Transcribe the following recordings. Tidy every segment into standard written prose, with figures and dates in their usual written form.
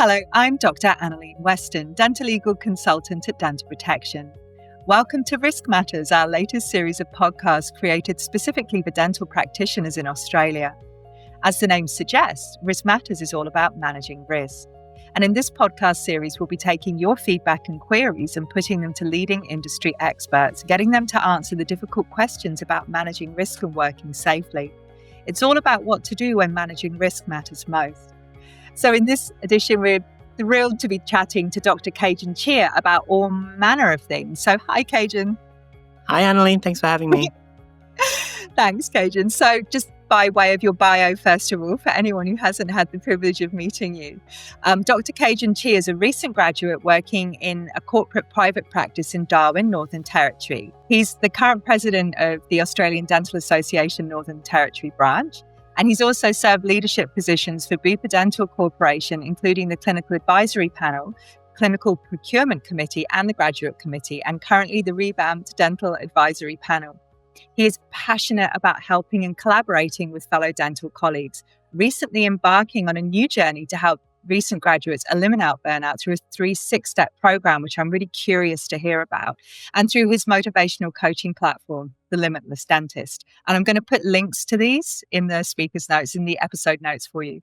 Hello, I'm Dr Annalene Weston, dentolegal consultant at Dental Protection. Welcome to RiskMatters, our latest series of podcasts created specifically for dental practitioners in Australia. As the name suggests, RiskMatters is all about managing risk. And in this podcast series, we'll be taking your feedback and queries and putting them to leading industry experts, getting them to answer the difficult questions about managing risk and working safely. It's all about what to do when managing risk matters most. So in this edition, we're thrilled to be chatting to Dr Kaejenn Tchia about all manner of things. So hi, Kaejenn. Hi, Annalene. Thanks for having me. Thanks, Kaejenn. So just by way of your bio, first of all, for anyone who hasn't had the privilege of meeting you, Dr Kaejenn Tchia is a recent graduate working in a corporate private practice in Darwin, Northern Territory. He's the current president of the Australian Dental Association Northern Territory branch. And he's also served leadership positions for Bupa Dental Corporation, including the Clinical Advisory Panel, Clinical Procurement Committee, and the Graduate Committee, and currently the revamped Dental Advisory Panel. He is passionate about helping and collaborating with fellow dental colleagues, recently embarking on a new journey to help recent graduates eliminate burnout through a 3-6-step program, which I'm really curious to hear about, and through his motivational coaching platform, the Limitless Dentist. And I'm going to put links to these in the speaker's notes, in the episode notes for you.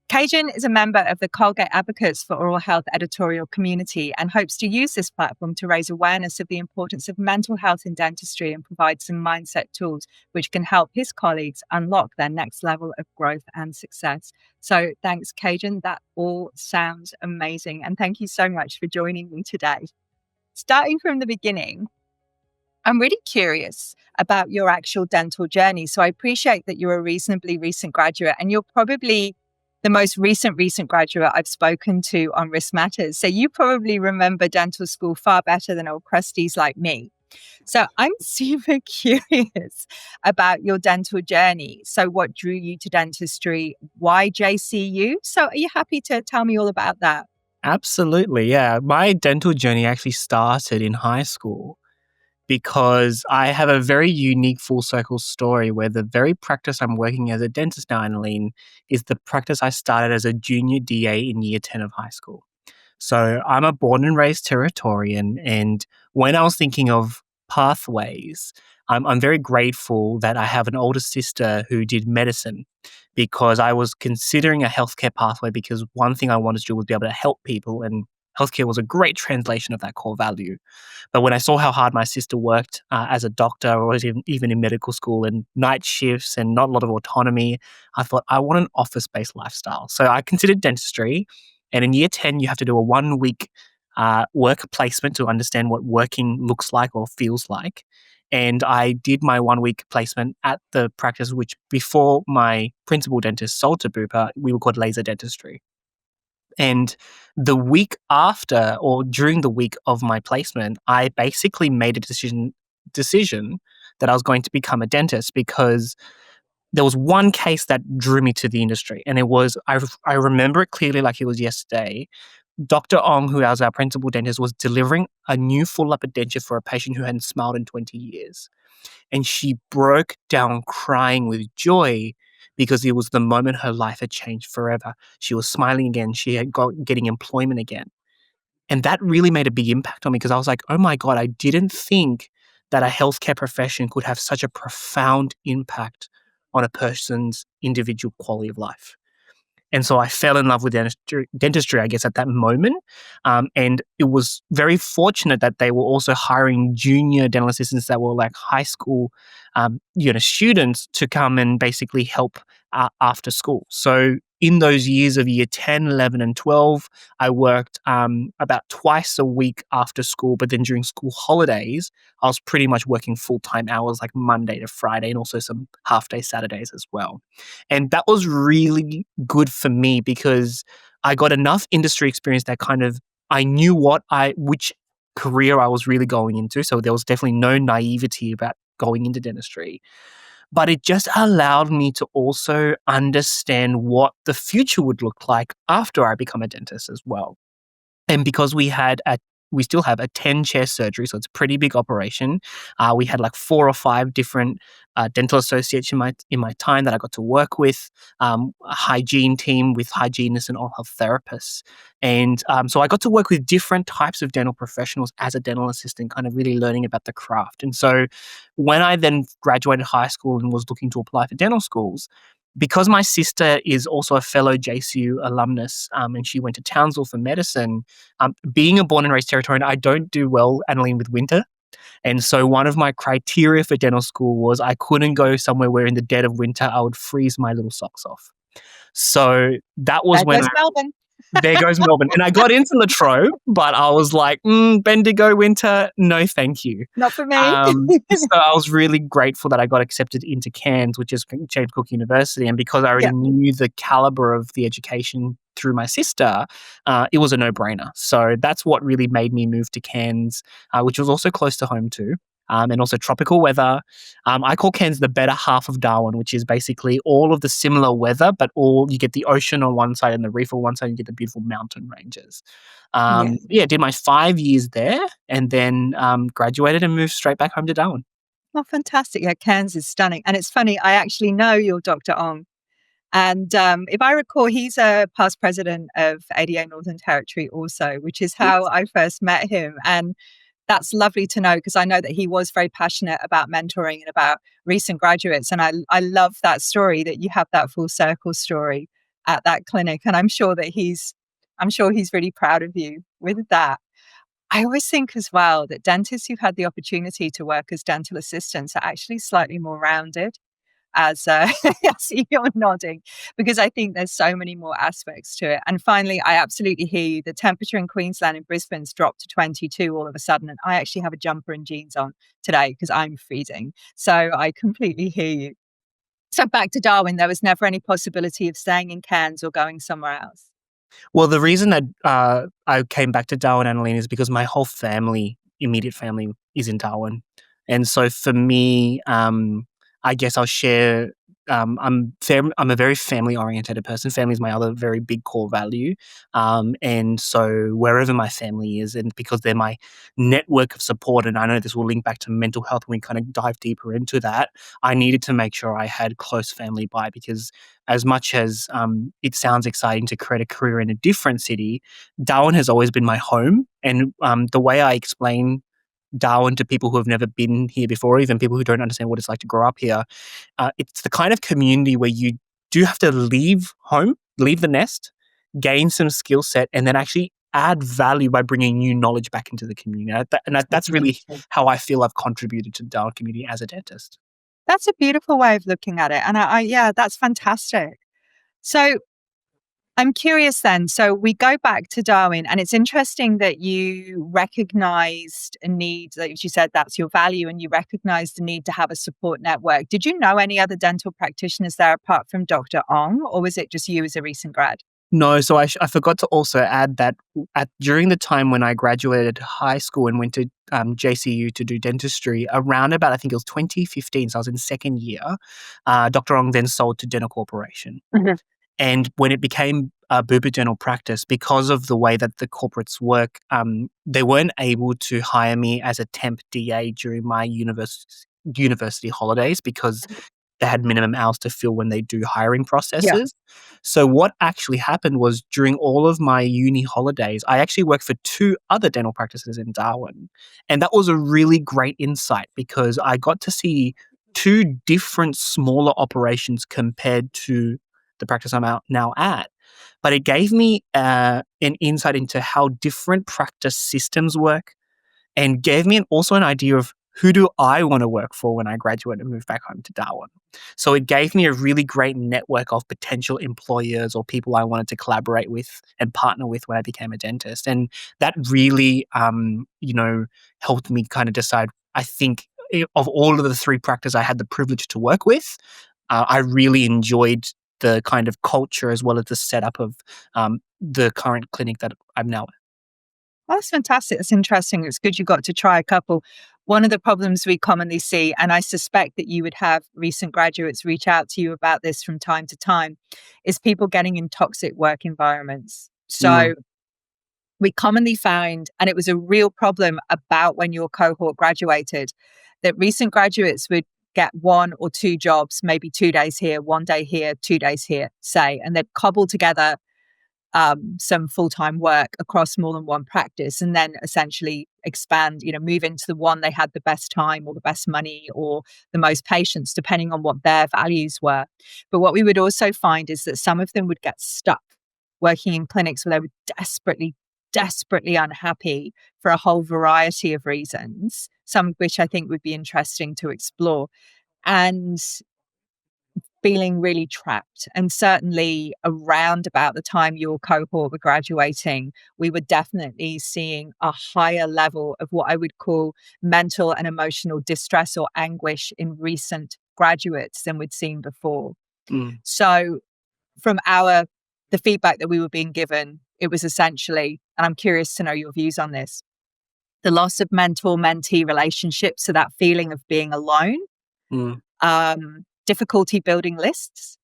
Kaejenn is a member of the Colgate Advocates for Oral Health editorial community and hopes to use this platform to raise awareness of the importance of mental health in dentistry and provide some mindset tools which can help his colleagues unlock their next level of growth and success. So thanks, Kaejenn. That all sounds amazing. And thank you so much for joining me today. Starting from the beginning, I'm really curious about your actual dental journey. So I appreciate that you're a reasonably recent graduate, and you're probably the most recent graduate I've spoken to on RiskMatters. So you probably remember dental school far better than old crusties like me. So I'm super curious about your dental journey. So what drew you to dentistry? Why JCU? So are you happy to tell me all about that? Absolutely, yeah. My dental journey actually started in high school because I have a very unique full circle story where the very practice I'm working as a dentist now, Annalene, is the practice I started as a junior DA in year 10 of high school. So I'm a born and raised Territorian, and when I was thinking of pathways, I'm very grateful that I have an older sister who did medicine, because I was considering a healthcare pathway because one thing I wanted to do was be able to help people, and healthcare was a great translation of that core value. But when I saw how hard my sister worked as a doctor or even in medical school and night shifts and not a lot of autonomy, I thought I want an office-based lifestyle. So I considered dentistry. And in year 10, you have to do a 1-week work placement to understand what working looks like or feels like. And I did my 1-week placement at the practice, which before my principal dentist sold to Bupa, we were called laser dentistry. And the week after, or during the week of my placement, I basically made a decision that I was going to become a dentist, because there was one case that drew me to the industry. And it was, I remember it clearly like it was yesterday. Dr. Ong, who was our principal dentist, was delivering a new full upper denture for a patient who hadn't smiled in 20 years. And she broke down crying with joy, because it was the moment her life had changed forever. She was smiling again. She had getting employment again. And that really made a big impact on me, because I was like, oh my God, I didn't think that a healthcare profession could have such a profound impact on a person's individual quality of life. And so I fell in love with dentistry, I guess, at that moment. And it was very fortunate that they were also hiring junior dental assistants that were like high school students to come and basically help after school. So in those years of year 10, 11, and 12, I worked about twice a week after school. But then during school holidays, I was pretty much working full-time hours, like Monday to Friday, and also some half-day Saturdays as well. And that was really good for me, because I got enough industry experience that kind of, I knew which career I was really going into. So there was definitely no naivety about going into dentistry. But it just allowed me to also understand what the future would look like after I become a dentist as well. And because we had a we still have a 10-chair surgery, so it's a pretty big operation. We had like 4 or 5 different dental associates in my time that I got to work with, a hygiene team with hygienists and oral health therapists. And so I got to work with different types of dental professionals as a dental assistant, kind of really learning about the craft. And so when I then graduated high school and was looking to apply for dental schools, because my sister is also a fellow JCU alumnus, and she went to Townsville for medicine, being a born and raised Territorian, I don't do well, Annalene, with winter. And so one of my criteria for dental school was I couldn't go somewhere where in the dead of winter I would freeze my little socks off. So that was There when goes Melbourne. there goes Melbourne. And I got into Latrobe, but I was like, Bendigo winter, no thank you. Not for me. So I was really grateful that I got accepted into Cairns, which is James Cook University. And because I already Yeah. knew the caliber of the education through my sister, it was a no-brainer. So that's what really made me move to Cairns, which was also close to home too. And also tropical weather. I call Cairns the better half of Darwin, which is basically all of the similar weather, but you get the ocean on one side and the reef on one side, and you get the beautiful mountain ranges. Yeah. Did my 5 years there and then graduated and moved straight back home to Darwin. Oh, fantastic. Yeah, Cairns is stunning. And it's funny, I actually know your Dr. Ong. And if I recall, he's a past president of ADA Northern Territory also, which is how I first met him. And that's lovely to know because I know that he was very passionate about mentoring and about recent graduates. And I love that story that you have that full circle story at that clinic. And I'm sure he's really proud of you with that. I always think as well that dentists who've had the opportunity to work as dental assistants are actually slightly more rounded as I see you're nodding, because I think there's so many more aspects to it. And finally, I absolutely hear you. The temperature in Queensland and Brisbane's dropped to 22 all of a sudden. And I actually have a jumper and jeans on today because I'm freezing. So I completely hear you. So back to Darwin, there was never any possibility of staying in Cairns or going somewhere else. Well, the reason that I came back to Darwin, Annalene, is because my whole family, immediate family, is in Darwin. And so for me, I guess I'll share. I'm a very family-oriented person. Family is my other very big core value, and so wherever my family is, and because they're my network of support, and I know this will link back to mental health when we kind of dive deeper into that. I needed to make sure I had close family by, because as much as it sounds exciting to create a career in a different city, Darwin has always been my home, and the way I explain Darwin to people who have never been here before, even people who don't understand what it's like to grow up here. It's the kind of community where you do have to leave home, leave the nest, gain some skill set, and then actually add value by bringing new knowledge back into the community. That's really how I feel I've contributed to the Darwin community as a dentist. That's a beautiful way of looking at it. And yeah, that's fantastic. So I'm curious then. So we go back to Darwin, and it's interesting that you recognized a need, like you said, that's your value, and you recognized the need to have a support network. Did you know any other dental practitioners there apart from Dr. Ong, or was it just you as a recent grad? No, so I forgot to also add that during the time when I graduated high school and went to JCU to do dentistry, around about, I think it was 2015, so I was in second year, Dr. Ong then sold to Dental Corporation. Mhm. And when it became a Bupa Dental practice, because of the way that the corporates work, they weren't able to hire me as a temp DA during my university holidays because they had minimum hours to fill when they do hiring Yeah. processes. So what actually happened was during all of my uni holidays, I actually worked for 2 other dental practices in Darwin. And that was a really great insight because I got to see 2 different smaller operations compared to the practice I'm now at. But it gave me an insight into how different practice systems work, and gave me also an idea of who do I want to work for when I graduate and move back home to Darwin. So it gave me a really great network of potential employers or people I wanted to collaborate with and partner with when I became a dentist. And that really, helped me kind of decide, I think, of all of the 3 practices I had the privilege to work with, I really enjoyed the kind of culture as well as the setup of the current clinic that I'm now at. Oh, that's fantastic. That's interesting. It's good you got to try a couple. One of the problems we commonly see, and I suspect that you would have recent graduates reach out to you about this from time to time, is people getting in toxic work environments. So we commonly found, and it was a real problem about when your cohort graduated, that recent graduates would get 1 or 2 jobs, maybe 2 days here, 1 day here, 2 days here, say, and they'd cobble together some full-time work across more than one practice, and then essentially expand, move into the one they had the best time or the best money or the most patients, depending on what their values were. But what we would also find is that some of them would get stuck working in clinics where they were desperately unhappy for a whole variety of reasons, some of which I think would be interesting to explore, and feeling really trapped. And certainly around about the time your cohort were graduating, we were definitely seeing a higher level of what I would call mental and emotional distress or anguish in recent graduates than we'd seen before. Mm. So from the feedback that we were being given, it was essentially, and I'm curious to know your views on this, the loss of mentor-mentee relationships, so that feeling of being alone, difficulty building lists,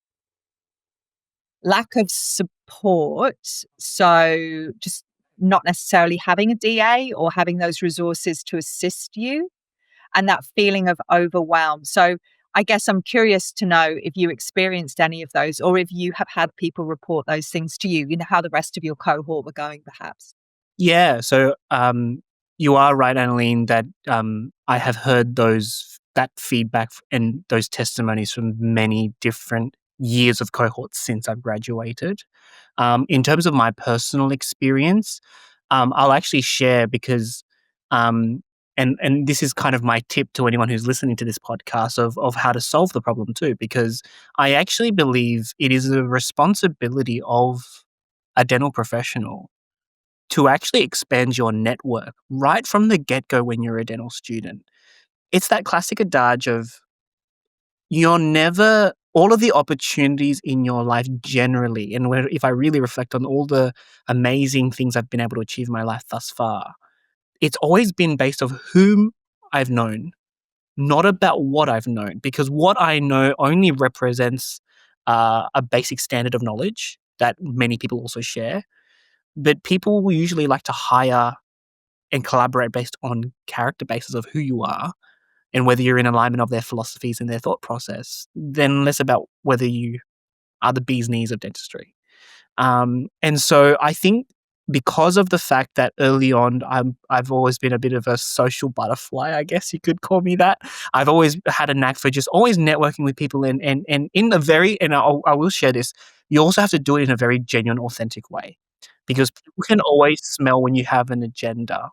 lack of support, so just not necessarily having a DA or having those resources to assist you, and that feeling of overwhelm. So I guess I'm curious to know if you experienced any of those, or if you have had people report those things to you, how the rest of your cohort were going, perhaps. Yeah, so you are right, Annalene, that I have heard that feedback and those testimonies from many different years of cohorts since I've graduated. In terms of my personal experience, I'll actually share because, and this is kind of my tip to anyone who's listening to this podcast of how to solve the problem too, because I actually believe it is a responsibility of a dental professional to actually expand your network right from the get-go when you're a dental student. It's that classic adage of all of the opportunities in your life generally, and if I really reflect on all the amazing things I've been able to achieve in my life thus far, it's always been based off whom I've known, not about what I've known, because what I know only represents a basic standard of knowledge that many people also share. But people will usually like to hire and collaborate based on character basis of who you are and whether you're in alignment of their philosophies and their thought process, then less about whether you are the bee's knees of dentistry. And so I think because of the fact that early on I've always been a bit of a social butterfly, I guess you could call me that. I've always had a knack for just always networking with people and in a very, and I will share this, you also have to do it in a very genuine, authentic way because people can always smell when you have an agenda.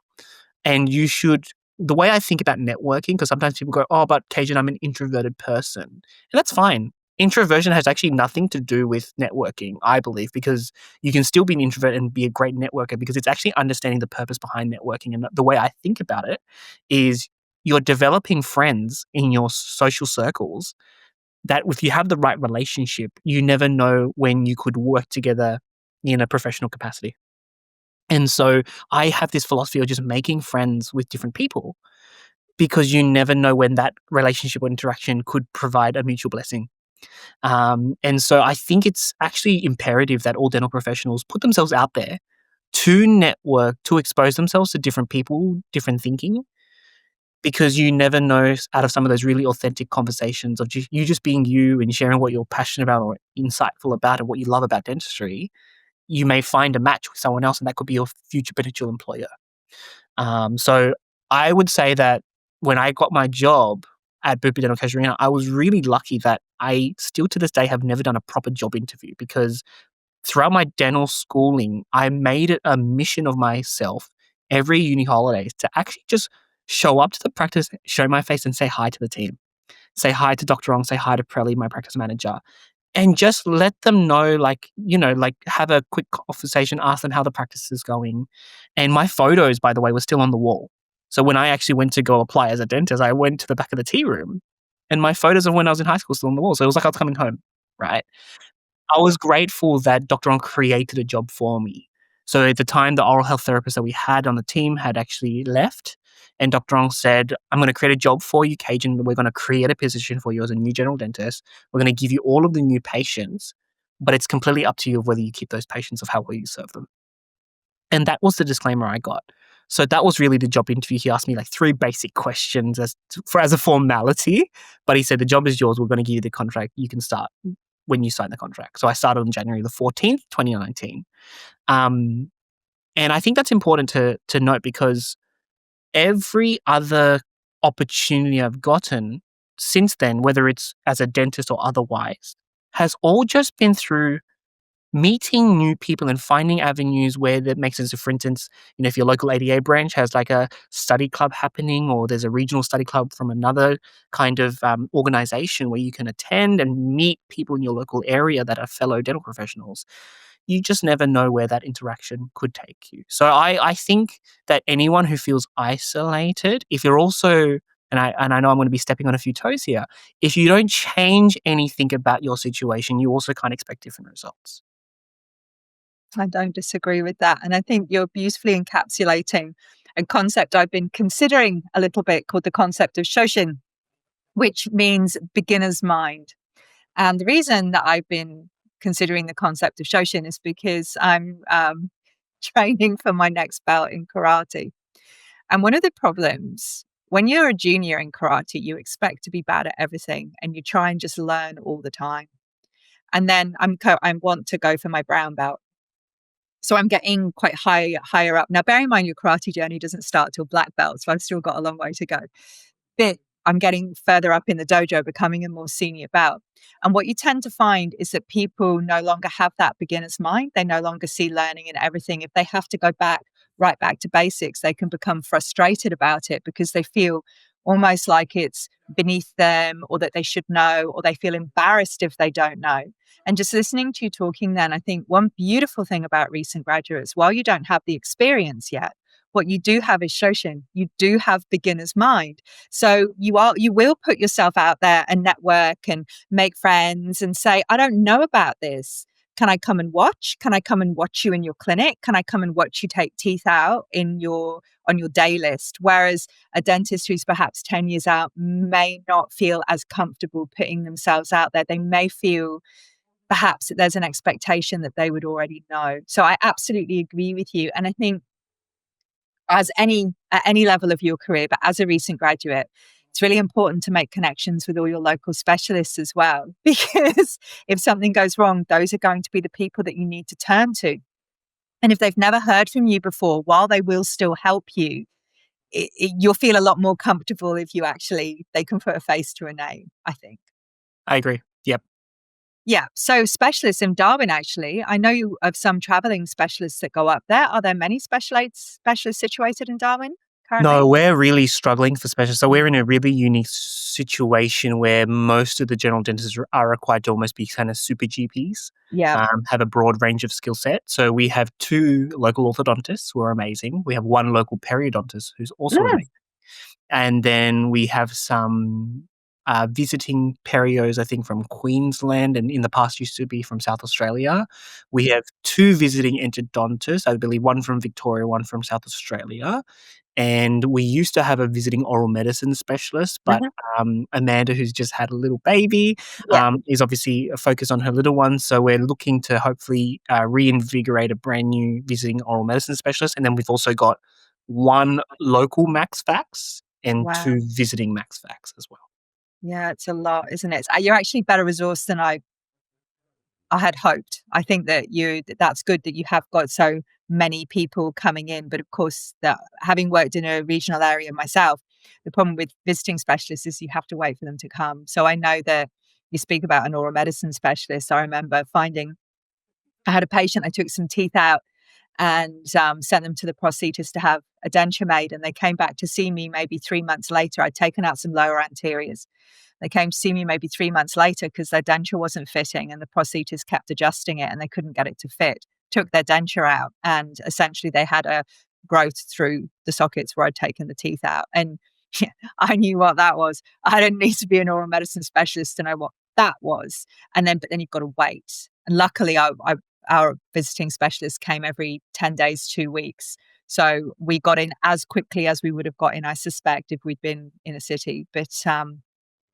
And the way I think about networking, because sometimes people go, oh, but Kaejenn, I'm an introverted person. And that's fine. Introversion has actually nothing to do with networking, I believe, because you can still be an introvert and be a great networker because it's actually understanding the purpose behind networking. And the way I think about it is you're developing friends in your social circles that if you have the right relationship, you never know when you could work together in a professional capacity. And so I have this philosophy of just making friends with different people because you never know when that relationship or interaction could provide a mutual blessing. And so I think it's actually imperative that all dental professionals put themselves out there to network, to expose themselves to different people, different thinking, because you never know out of some of those really authentic conversations of you just being you and sharing what you're passionate about or insightful about and what you love about dentistry, you may find a match with someone else and that could be your future potential employer. So I would say that when I got my job at Bupa Dental Casuarina, I was really lucky that I still to this day have never done a proper job interview because throughout my dental schooling, I made it a mission of myself every uni holidays to actually just show up to the practice, show my face and say hi to the team. Say hi to Dr. Ong, say hi to Prelly, my practice manager, and just let them know, have a quick conversation, ask them how the practice is going. And my photos, by the way, were still on the wall. So when I actually went to go apply as a dentist, I went to the back of the tea room and my photos of when I was in high school still on the wall. So it was like I was coming home, right? I was grateful that Dr. Ong created a job for me. So at the time, the oral health therapist that we had on the team had actually left. And Dr. Ong said, I'm going to create a job for you, Kaejenn. We're going to create a position for you as a new general dentist. We're going to give you all of the new patients, but it's completely up to you of whether you keep those patients of how well you serve them. And that was the disclaimer I got. So that was really the job interview. He asked me like 3 basic questions as a formality, but he said, the job is yours. We're going to give you the contract. You can start when you sign the contract. So I started on January the 14th, 2019. And I think that's important to note, because every other opportunity I've gotten since then, whether it's as a dentist or otherwise, has all just been through meeting new people and finding avenues where that makes sense. So for instance, if your local ADA branch has like a study club happening, or there's a regional study club from another kind of organization where you can attend and meet people in your local area that are fellow dental professionals, you just never know where that interaction could take you. So I think that anyone who feels isolated, if you're also, and I know I'm going to be stepping on a few toes here, if you don't change anything about your situation, you also can't expect different results. I don't disagree with that. And I think you're beautifully encapsulating a concept I've been considering a little bit, called the concept of Shoshin, which means beginner's mind. And the reason that I've been considering the concept of Shoshin is because I'm training for my next belt in karate. And one of the problems when you're a junior in karate, you expect to be bad at everything and you try and just learn all the time. And then I want to go for my brown belt. So I'm getting quite higher up. Now, bear in mind, your karate journey doesn't start till black belt, so I've still got a long way to go. But I'm getting further up in the dojo, becoming a more senior belt. And what you tend to find is that people no longer have that beginner's mind. They no longer see learning in everything. If they have to go right back to basics, they can become frustrated about it because they feel almost like it's beneath them, or that they should know, or they feel embarrassed if they don't know. And just listening to you talking then, I think one beautiful thing about recent graduates, while you don't have the experience yet, what you do have is Shoshin. You do have beginner's mind. So you will put yourself out there and network and make friends and say, I don't know about this. Can I come and watch? Can I come and watch you in your clinic? Can I come and watch you take teeth out on your day list? Whereas a dentist who's perhaps 10 years out may not feel as comfortable putting themselves out there. They may feel perhaps that there's an expectation that they would already know. So I absolutely agree with you. And I think at any level of your career, but as a recent graduate, it's really important to make connections with all your local specialists as well, because if something goes wrong, those are going to be the people that you need to turn to. And if they've never heard from you before, while they will still help you, you'll feel a lot more comfortable if they can put a face to a name, I think. I agree. Yep. Yeah. So specialists in Darwin, actually, I know you of some traveling specialists that go up there. Are there many specialists situated in Darwin currently? No, we're really struggling for specialists. So we're in a really unique situation where most of the general dentists are required to almost be kind of super GPs, Yeah. have a broad range of skill set. So we have 2 local orthodontists who are amazing. We have 1 local periodontist who's also Mm. amazing. And then we have some visiting perios, I think, from Queensland, and in the past used to be from South Australia. We have 2 visiting endodontists, I believe 1 from Victoria, 1 from South Australia. And we used to have a visiting oral medicine specialist, but Mhm. Amanda, who's just had a little baby, Yeah. is obviously focused on her little one. So we're looking to hopefully reinvigorate a brand new visiting oral medicine specialist. And then we've also got 1 local Max Fax and Wow. 2 visiting Max Fax as well. Yeah, it's a lot, isn't it? You're actually better resourced than I had hoped. I think that's good that you have got so many people coming in. But of course, that having worked in a regional area myself, the problem with visiting specialists is you have to wait for them to come. So I know that you speak about an oral medicine specialist. I remember I had a patient, I took some teeth out and sent them to the prosthetist to have a denture made. And they came back to see me maybe 3 months later. I'd taken out some lower anteriors. They came to see me maybe 3 months later because their denture wasn't fitting and the prosthetist kept adjusting it and they couldn't get it to fit. Took their denture out and essentially they had a growth through the sockets where I'd taken the teeth out. And yeah, I knew what that was. I didn't need to be an oral medicine specialist to know what that was. But then you've got to wait. And luckily, our visiting specialist came every 10 days, 2 weeks. So we got in as quickly as we would have got in, I suspect, if we'd been in a city. But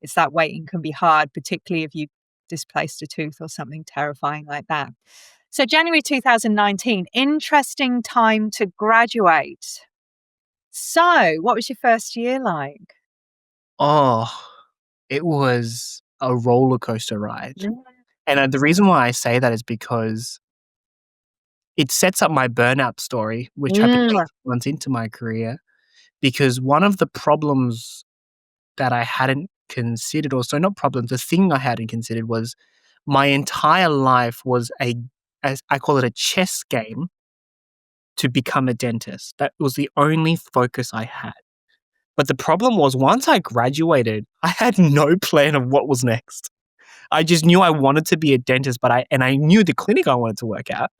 it's that waiting can be hard, particularly if you displaced a tooth or something terrifying like that. So January 2019, interesting time to graduate. So what was your first year like? Oh, it was a roller coaster ride. Yeah. And the reason why I say that is because it sets up my burnout story, which happened Mm. 18 months into my career. Because one of the problems that I hadn't considered, or so not problems, the thing I hadn't considered was my entire life was as I call it, a chess game to become a dentist. That was the only focus I had. But the problem was once I graduated, I had no plan of what was next. I just knew I wanted to be a dentist, I knew the clinic I wanted to work at,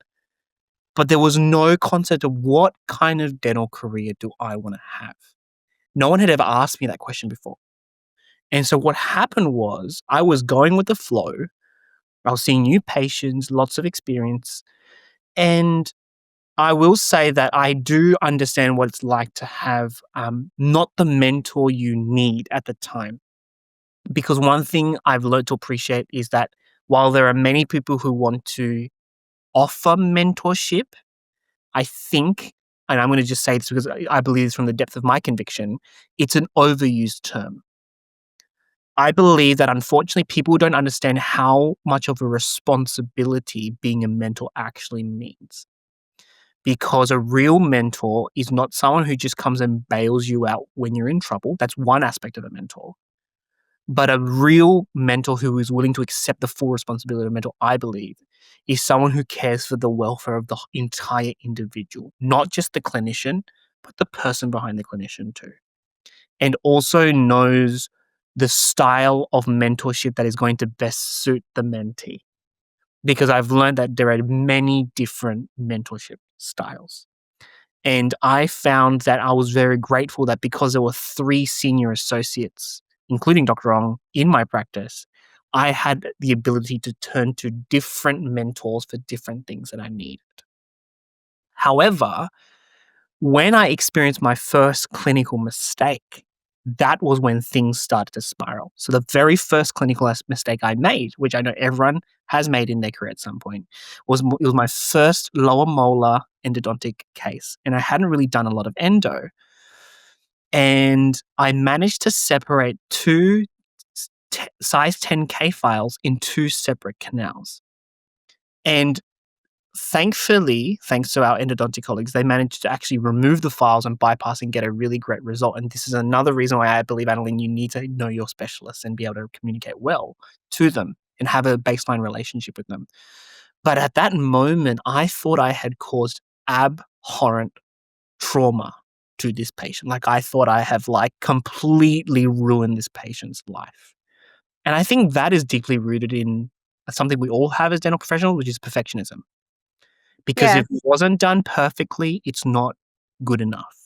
but there was no concept of what kind of dental career do I want to have. No one had ever asked me that question before. And so what happened was I was going with the flow. I was seeing new patients, lots of experience. And I will say that I do understand what it's like to have not the mentor you need at the time. Because one thing I've learned to appreciate is that while there are many people who want to offer mentorship, I think, and I'm going to just say this because I believe this from the depth of my conviction, it's an overused term. I believe that unfortunately people don't understand how much of a responsibility being a mentor actually means. Because a real mentor is not someone who just comes and bails you out when you're in trouble. That's one aspect of a mentor. But a real mentor who is willing to accept the full responsibility of a mentor, I believe, is someone who cares for the welfare of the entire individual, not just the clinician, but the person behind the clinician too. And also knows the style of mentorship that is going to best suit the mentee. Because I've learned that there are many different mentorship styles. And I found that I was very grateful that because there were 3 senior associates, including Dr. Ong, in my practice, I had the ability to turn to different mentors for different things that I needed. However, when I experienced my first clinical mistake, that was when things started to spiral. So the very first clinical mistake I made, which I know everyone has made in their career at some point, it was my first lower molar endodontic case. And I hadn't really done a lot of endo. And I managed to separate 2 size 10K files in 2 separate canals. And thankfully, thanks to our endodontic colleagues, they managed to actually remove the files and bypass and get a really great result. And this is another reason why I believe, Annalene, you need to know your specialists and be able to communicate well to them and have a baseline relationship with them. But at that moment, I thought I had caused abhorrent trauma to this patient. Like I thought I have completely ruined this patient's life. And I think that is deeply rooted in something we all have as dental professionals, which is perfectionism. Because Yeah. if it wasn't done perfectly, it's not good enough.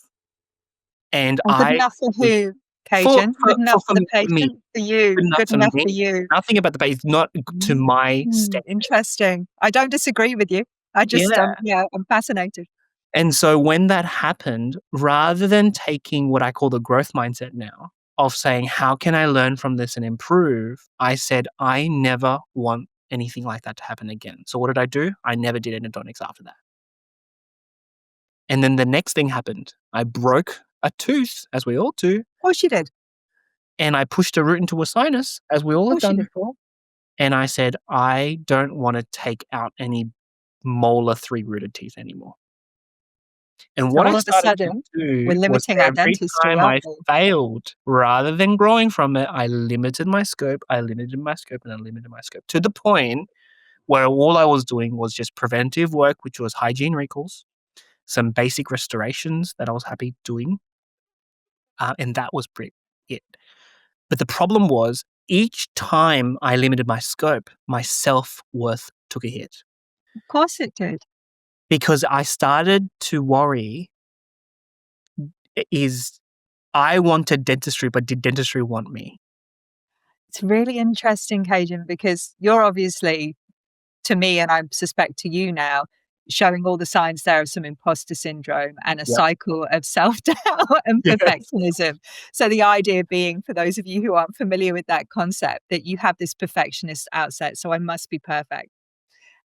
And And good I enough for was who, Kaejenn? Good enough for the for me, patient? For you? good enough Good for enough for me. you? Nothing about the patient, not to my Mm, standard. interesting. I don't disagree with you. I just, Yeah. I'm fascinated. And so when that happened, rather than taking what I call the growth mindset now of saying, how can I learn from this and improve? I said, I never want anything like that to happen again. So what did I do? I never did endodontics after that. And then the next thing happened. I broke a tooth, as we all do, Of course you did. Of and I pushed a root into a sinus, as we all have course you done did. before. And I said, I don't want to take out any molar 3-rooted teeth anymore. And So what I all of a started to sudden, we're do was limiting our every dentistry, time aren't I we? failed, rather than growing from it, I limited my scope, I limited my scope, and I limited my scope to the point where all I was doing was just preventive work, which was hygiene recalls, some basic restorations that I was happy doing, and that was pretty it. But the problem was each time I limited my scope, my self-worth took a hit Of course it did. because I started to worry, is I wanted dentistry, but did dentistry want me? It's really interesting, Kaejenn, because you're obviously, to me, and I suspect to you now, showing all the signs there of some imposter syndrome and a Yep. cycle of self-doubt and Yes. perfectionism. So the idea being, for those of you who aren't familiar with that concept, that you have this perfectionist outset, so I must be perfect.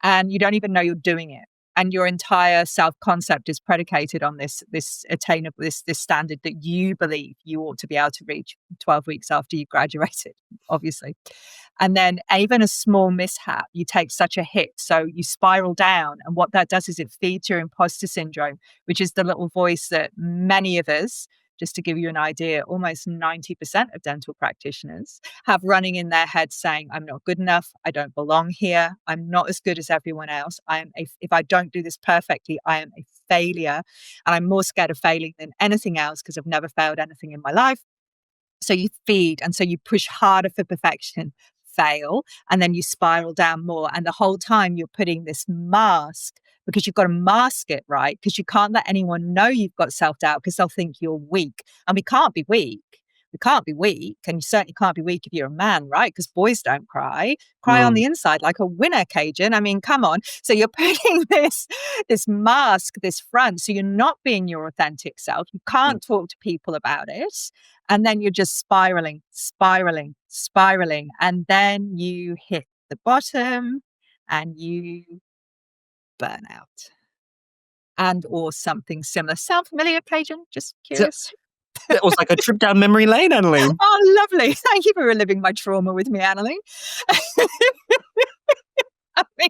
and you don't even know you're doing it. And your entire self-concept is predicated on this attainable, this standard that you believe you ought to be able to reach 12 weeks after you graduated, obviously. And then even a small mishap, you take such a hit. So you spiral down. And what that does is it feeds your imposter syndrome, which is the little voice that many of us, just to give you an idea, almost 90% of dental practitioners have running in their head saying, I'm not good enough. I don't belong here. I'm not as good as everyone else. If I don't do this perfectly, I am a failure. And I'm more scared of failing than anything else because I've never failed anything in my life. So you feed, and so you push harder for perfection, fail, and then you spiral down more. And the whole time you're putting this mask, because you've got to mask it, right? Because you can't let anyone know you've got self-doubt because they'll think you're weak. And we can't be weak. We can't be weak. And you certainly can't be weak if you're a man, right? Because boys don't cry. Cry on Mm, the inside like a winner, Kaejenn. I mean, come on. So you're putting this mask, this front. So you're not being your authentic self. You mm. can't talk to people about it. And then you're just spiraling, spiraling, spiraling. And then you hit the bottom and you burn out and or something similar. Sound familiar, Kaejenn? Just So curious. that was like a trip down memory lane, Annalene. Oh, lovely. Thank you for reliving my trauma with me, Annalene. I mean,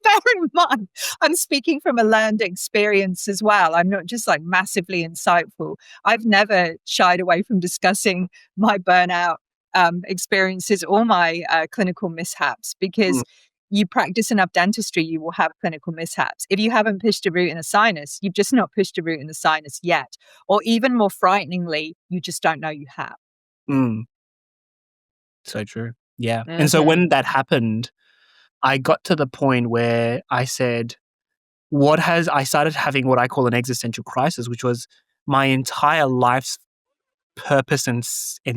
bear in mind, I'm speaking from a learned experience as well. I'm not just like massively insightful. I've never shied away from discussing my burnout experiences or my clinical mishaps because Mm, you practice enough dentistry, you will have clinical mishaps. If you haven't pushed a root in a sinus, you've just not pushed a root in the sinus yet. Or even more frighteningly, you just don't know you have. mm. So true. Yeah. And so Mhm. when that happened, I got to the point where I said, I started having what I call an existential crisis, which was my entire life's purpose and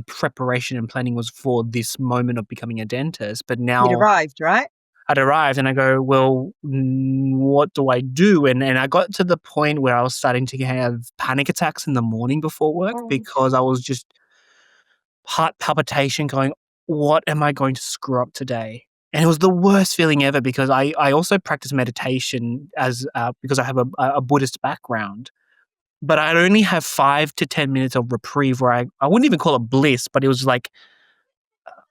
preparation and planning was for this moment of becoming a dentist. But You'd now arrived, right? I'd arrived and I go, well, what do I do? And I got to the point where I was starting to have panic attacks in the morning before work Oh, because I was just heart palpitation going, what am I going to screw up today? And it was the worst feeling ever because I also practice meditation because I have a Buddhist background. But I'd only have 5 to 10 minutes of reprieve where I wouldn't even call it bliss, but it was like,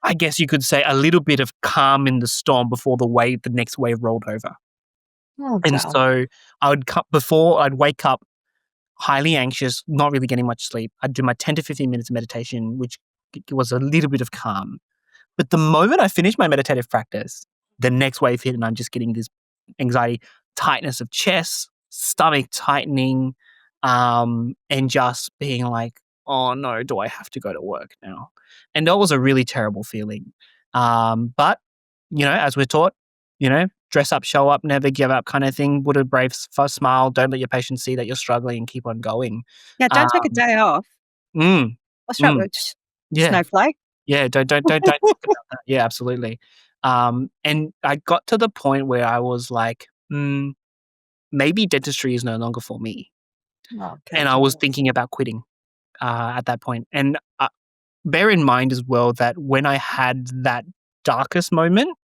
I guess you could say a little bit of calm in the storm before the next wave rolled over. oh, And God. so before I'd wake up highly anxious, not really getting much sleep. I'd do my 10 to 15 minutes of meditation, which was a little bit of calm. But the moment I finished my meditative practice, the next wave hit and I'm just getting this anxiety, tightness of chest, stomach tightening, and just being like, oh no, do I have to go to work now? And that was a really terrible feeling. But, as we're taught, dress up, show up, never give up kind of thing. Put a brave first smile. Don't let your patients see that you're struggling and keep on going. Yeah, Um, don't take a day off. mm, What's wrong mm, with yeah. snowflake? Yeah, don't think about that. Yeah, absolutely. And I got to the point where I was like, maybe dentistry is no longer for me. Oh, And I Kaejenn. was thinking about quitting at that point. And bear in mind as well that when I had that darkest moment,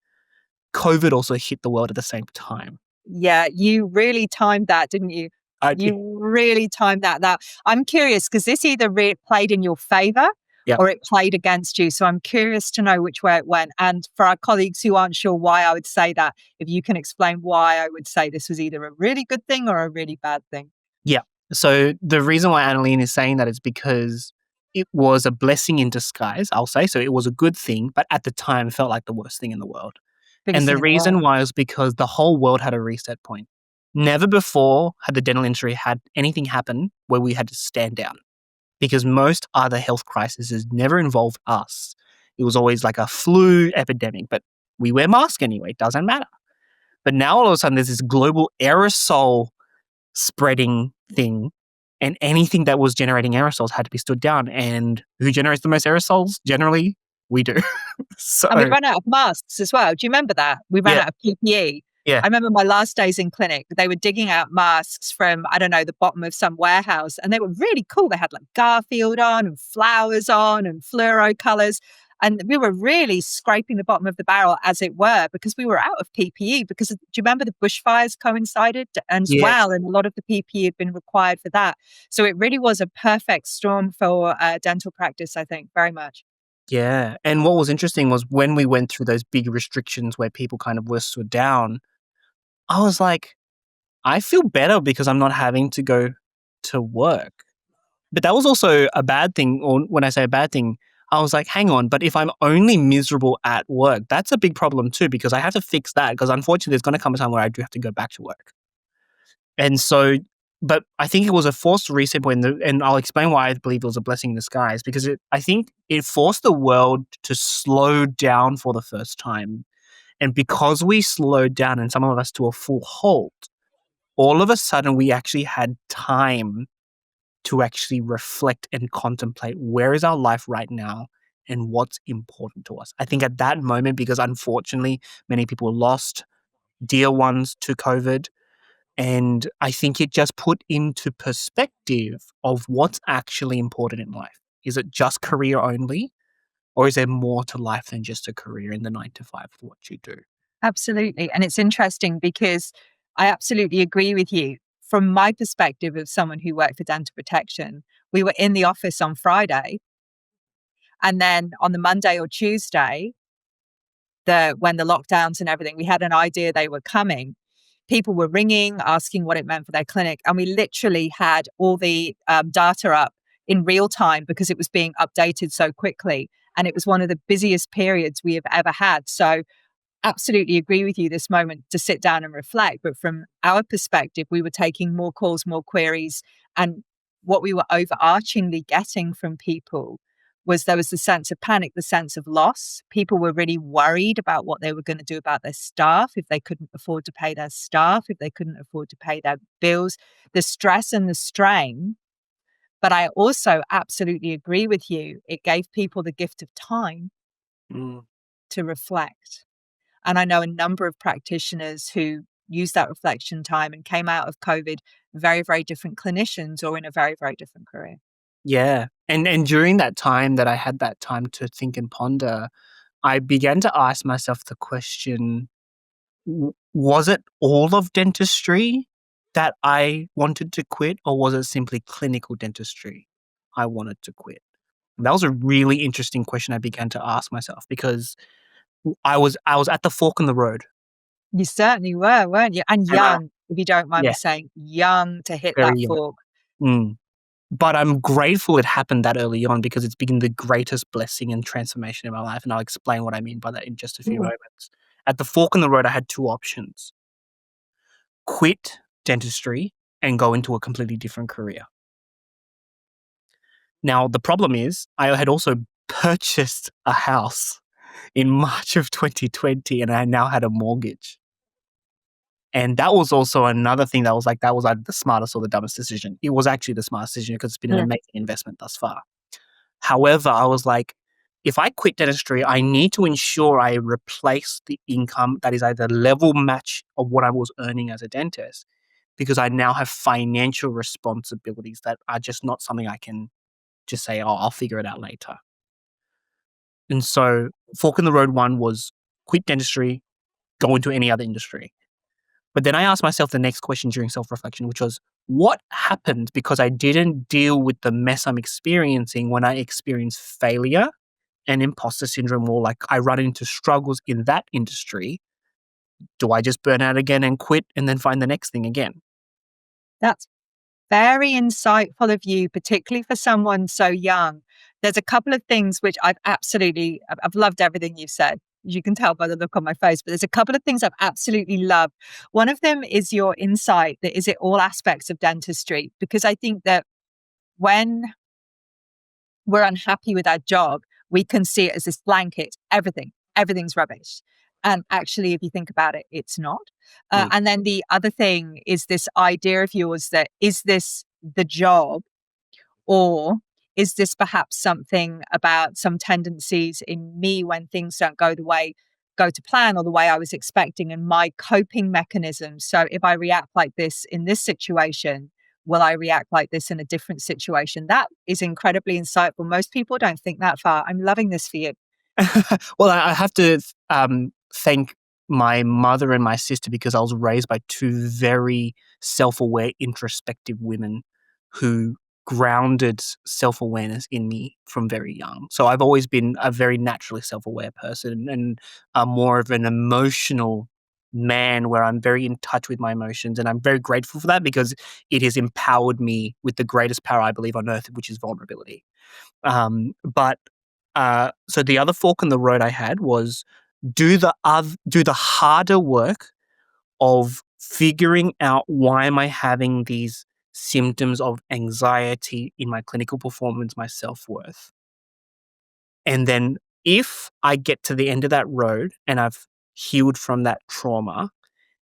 COVID also hit the world at the same time. Yeah, you really timed that, didn't you? I did. You really timed that. Now, I'm curious because this either played in your favor Yep. or it played against you. So I'm curious to know which way it went. And for our colleagues who aren't sure why I would say that, if you can explain why I would say this was either a really good thing or a really bad thing. Yeah. So the reason why Annalene is saying that is because it was a blessing in disguise, I'll say. So it was a good thing, but at the time felt like the worst thing in the world. And Biggest the thing in the world. reason why is because the whole world had a reset point. Never before had the dental industry had anything happen where we had to stand down because most other health crises never involved us. It was always like a flu epidemic, but we wear masks anyway. It doesn't matter. But now all of a sudden there's this global aerosol spreading thing and anything that was generating aerosols had to be stood down. And who generates the most aerosols? Generally, we do. So, And we ran out of masks as well. Do you remember that? We ran yeah, out of PPE. yeah. I remember my last days in clinic, they were digging out masks from, I don't know, the bottom of some warehouse. And they were really cool. They had like Garfield on and flowers on and fluoro colors. And we were really scraping the bottom of the barrel, as it were, because we were out of PPE. Because do you remember the bushfires coincided as Yeah. well? And a lot of the PPE had been required for that. So it really was a perfect storm for dental practice, I think, very much. Yeah. And what was interesting was when we went through those big restrictions where people kind of were stood down, I was like, I feel better because I'm not having to go to work. But that was also a bad thing. Or when I say a bad thing, I was like, hang on, but if I'm only miserable at work, that's a big problem too, because I have to fix that. Because unfortunately, there's going to come a time where I do have to go back to work. And so, but I think it was a forced reset and I'll explain why I believe it was a blessing in disguise, because I think it forced the world to slow down for the first time. And because we slowed down and some of us to a full halt, all of a sudden we actually had time to actually reflect and contemplate where is our life right now and what's important to us. I think at that moment, because unfortunately many people lost dear ones to COVID, and I think it just put into perspective of what's actually important in life. Is it just career only? Or is there more to life than just a career in the 9 to 5 of what you do? Absolutely. And it's interesting because I absolutely agree with you. From my perspective of someone who worked for dental protection, we were in the office on Friday. And then on the Monday or Tuesday, when the lockdowns and everything, we had an idea they were coming. People were ringing, asking what it meant for their clinic. And we literally had all the data up in real time because it was being updated so quickly. And it was one of the busiest periods we have ever had. So absolutely agree with you this moment to sit down and reflect. But from our perspective, we were taking more calls, more queries. And what we were overarchingly getting from people was there was the sense of panic, the sense of loss. People were really worried about what they were going to do about their staff, if they couldn't afford to pay their staff, if they couldn't afford to pay their bills, the stress and the strain. But I also absolutely agree with you. It gave people the gift of time Mm. to reflect. And I know a number of practitioners who used that reflection time and came out of COVID very, very different clinicians or in a very, very different career. Yeah. And during that time that I had that time to think and ponder, I began to ask myself the question, was it all of dentistry that I wanted to quit, or was it simply clinical dentistry I wanted to quit? And that was a really interesting question I began to ask myself, because I was at the fork in the road. You certainly were, weren't you? And And young, if you don't mind me yeah, saying, young to hit very that young. fork. Mm. But I'm grateful it happened that early on, because it's been the greatest blessing and transformation in my life, and I'll explain what I mean by that in just a few Ooh, moments. At the fork in the road, I had 2 options: quit dentistry and go into a completely different career. Now, the problem is I had also purchased a house in March of 2020, and I now had a mortgage. And that was also another thing that was like, that was either the smartest or the dumbest decision. It was actually the smartest decision because it's been an mm, amazing investment thus far. However, I was like, if I quit dentistry, I need to ensure I replace the income that is either level match of what I was earning as a dentist, because I now have financial responsibilities that are just not something I can just say, oh, I'll figure it out later. And so fork in the road one was quit dentistry, go into any other industry. But then I asked myself the next question during self-reflection, which was, what happened because I didn't deal with the mess I'm experiencing when I experience failure and imposter syndrome, or like I run into struggles in that industry? Do I just burn out again and quit and then find the next thing again? that's very insightful of you, particularly for someone so young. There's a couple of things which I've loved everything you've said. You can tell by the look on my face, but there's a couple of things I've absolutely loved. One of them is your insight that is it all aspects of dentistry? Because I think that when we're unhappy with our job, we can see it as this blanket, everything's rubbish. And actually, if you think about it, it's not. Mm, And then the other thing is this idea of yours that is this the job, or is this perhaps something about some tendencies in me when things don't go to plan or the way I was expecting, and my coping mechanisms? So if I react like this in this situation, will I react like this in a different situation? That is incredibly insightful. Most people don't think that far. I'm loving this for you. Well, I have to thank my mother and my sister because I was raised by two very self-aware, introspective women who grounded self-awareness in me from very young. So I've always been a very naturally self-aware person and more of an emotional man where I'm very in touch with my emotions. And I'm very grateful for that because it has empowered me with the greatest power I believe on earth, which is vulnerability. But so the other fork in the road I had was do the harder work of figuring out why am I having these symptoms of anxiety in my clinical performance, my self-worth. And then if I get to the end of that road and I've healed from that trauma,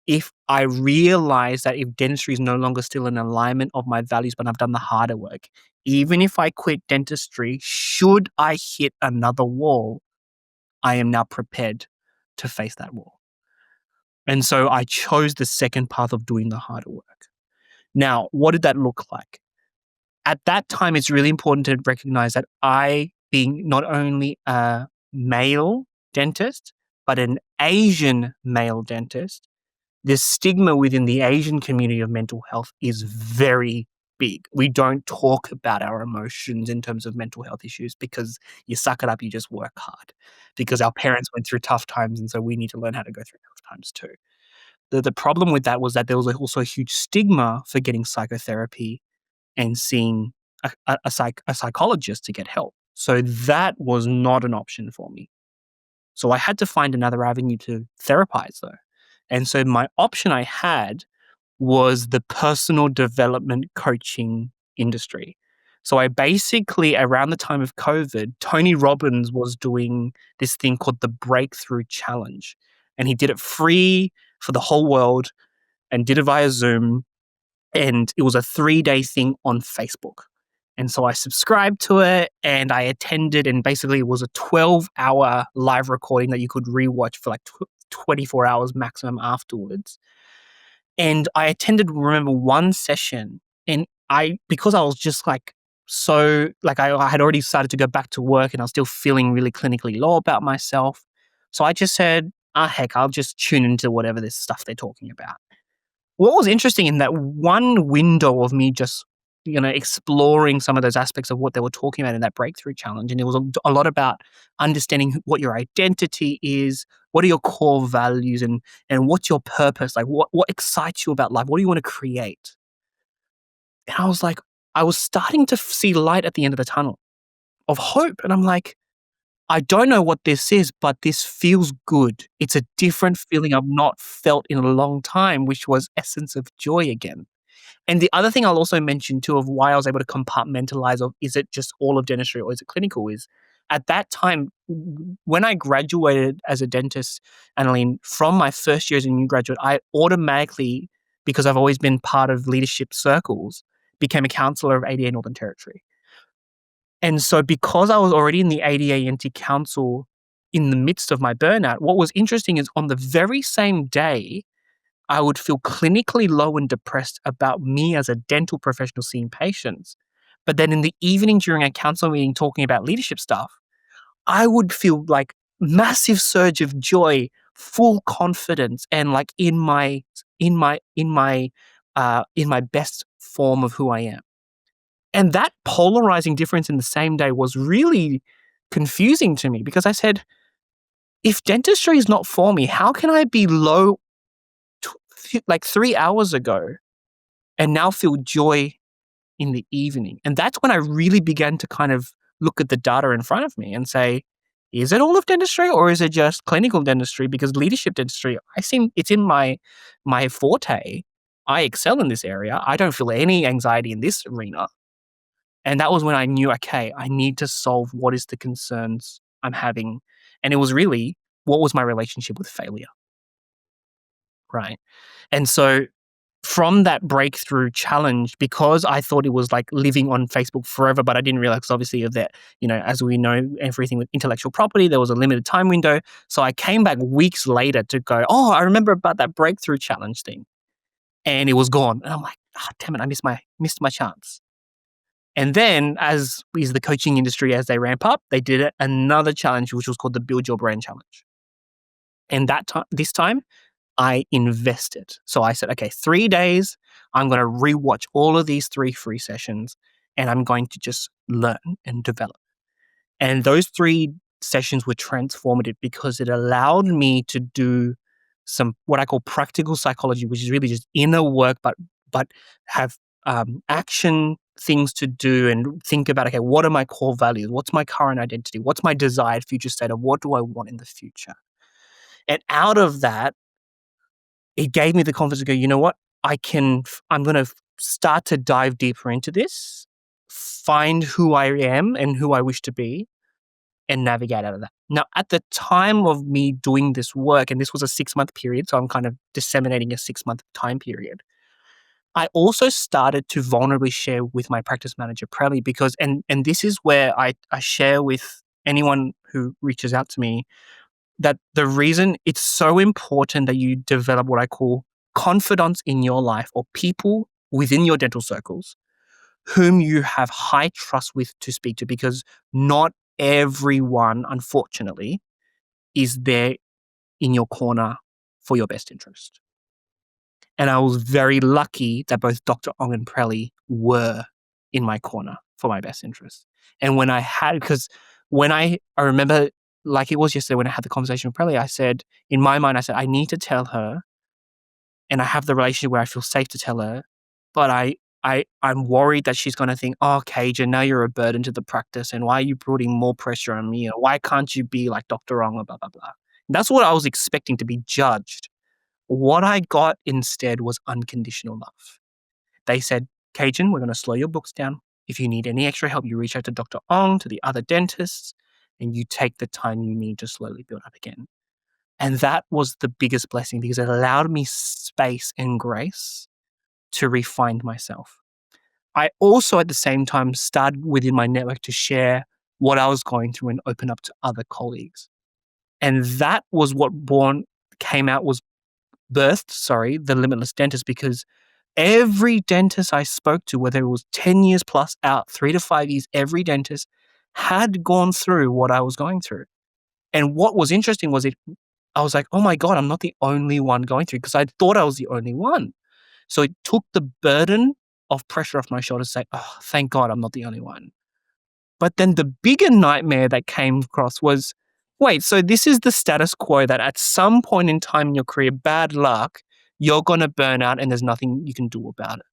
if I realize that if dentistry is no longer still in alignment of my values, but I've done the harder work, even if I quit dentistry, should I hit another wall, I am now prepared to face that wall. And so I chose the second path of doing the harder work. Now, what did that look like? At that time, it's really important to recognize that I, being not only a male dentist, but an Asian male dentist, the stigma within the Asian community of mental health is very big. We don't talk about our emotions in terms of mental health issues because you suck it up, you just work hard. Because our parents went through tough times, and so we need to learn how to go through tough times too. The problem with that was that there was also a huge stigma for getting psychotherapy and seeing a psychologist to get help. So that was not an option for me. So I had to find another avenue to therapize though. And so my option I had was the personal development coaching industry. So I basically, around the time of COVID, Tony Robbins was doing this thing called the Breakthrough Challenge. And he did it free for the whole world and did it via Zoom. And it was a 3-day thing on Facebook. And so I subscribed to it and I attended, and basically it was a 12-hour live recording that you could rewatch for like 24 hours maximum afterwards. And I attended, remember, one session, and because I was just like, so like I had already started to go back to work and I was still feeling really clinically low about myself. So I just said, heck, I'll just tune into whatever this stuff they're talking about. What was interesting in that one window of me just, exploring some of those aspects of what they were talking about in that breakthrough challenge, and it was a lot about understanding what your identity is, what are your core values, and what's your purpose, like what excites you about life, what do you want to create? And I was like, I was starting to see light at the end of the tunnel of hope, and I'm like, I don't know what this is, but this feels good. It's a different feeling I've not felt in a long time, which was essence of joy again. And the other thing I'll also mention too of why I was able to compartmentalize of is it just all of dentistry or is it clinical is at that time when I graduated as a dentist, Annalene, from my first year as a new graduate, I automatically, because I've always been part of leadership circles, became a counselor of ADA Northern Territory. And so because I was already in the ADA NT Council in the midst of my burnout, what was interesting is on the very same day, I would feel clinically low and depressed about me as a dental professional seeing patients. But then in the evening during a council meeting talking about leadership stuff, I would feel like massive surge of joy, full confidence, and like in my best form of who I am. And that polarizing difference in the same day was really confusing to me because I said, if dentistry is not for me, how can I be low like 3 hours ago and now feel joy in the evening? And that's when I really began to kind of look at the data in front of me and say, is it all of dentistry or is it just clinical dentistry? Because leadership dentistry, it's in my forte. I excel in this area. I don't feel any anxiety in this arena. And that was when I knew, okay, I need to solve what is the concerns I'm having. And it was really, what was my relationship with failure? Right. And so from that breakthrough challenge, because I thought it was like living on Facebook forever, but I didn't realize obviously of that, as we know, everything with intellectual property, there was a limited time window. So I came back weeks later to go, oh, I remember about that breakthrough challenge thing. And it was gone. And I'm like, damn it, I missed my chance. And then, as is the coaching industry, as they ramp up, they did another challenge, which was called the Build Your Brand Challenge. And this time, I invested. So I said, okay, 3 days, I'm going to rewatch all of these 3 free sessions, and I'm going to just learn and develop. And those 3 sessions were transformative because it allowed me to do some what I call practical psychology, which is really just inner work, but have action things to do and think about, okay, what are my core values? What's my current identity? What's my desired future state of what do I want in the future? And out of that, it gave me the confidence to go, you know what? I'm going to start to dive deeper into this, find who I am and who I wish to be, and navigate out of that. Now, at the time of me doing this work, and this was a 6-month period, so I'm kind of disseminating a 6-month time period, I also started to vulnerably share with my practice manager, Preli, because, and this is where I share with anyone who reaches out to me, that the reason it's so important that you develop what I call confidants in your life or people within your dental circles whom you have high trust with to speak to, because not everyone, unfortunately, is there in your corner for your best interest. And I was very lucky that both Dr. Ong and Preli were in my corner for my best interest. And when I had, because when I remember, like it was yesterday when I had the conversation with Preli, I said, in my mind, I said, I need to tell her, and I have the relationship where I feel safe to tell her, but I'm worried that she's going to think, oh, Kaejenn, now you're a burden to the practice, and why are you putting more pressure on me? Or why can't you be like Dr. Ong, blah, blah, blah. That's what I was expecting to be judged. What I got instead was unconditional love. They said, Kaejenn, we're going to slow your books down. If you need any extra help, you reach out to Dr. Ong, to the other dentists, and you take the time you need to slowly build up again. And that was the biggest blessing because it allowed me space and grace to refine myself. I also, at the same time, started within my network to share what I was going through and open up to other colleagues. And that was what birthed the Limitless Dentist, because every dentist I spoke to, whether it was 10 years plus out, 3 to 5 years, every dentist had gone through what I was going through. And what was interesting was I was like, oh my God, I'm not the only one going through, because I thought I was the only one. So it took the burden of pressure off my shoulders to say, oh, thank God I'm not the only one. But then the bigger nightmare that came across was, wait, so this is the status quo that at some point in time in your career, bad luck, you're going to burn out and there's nothing you can do about it.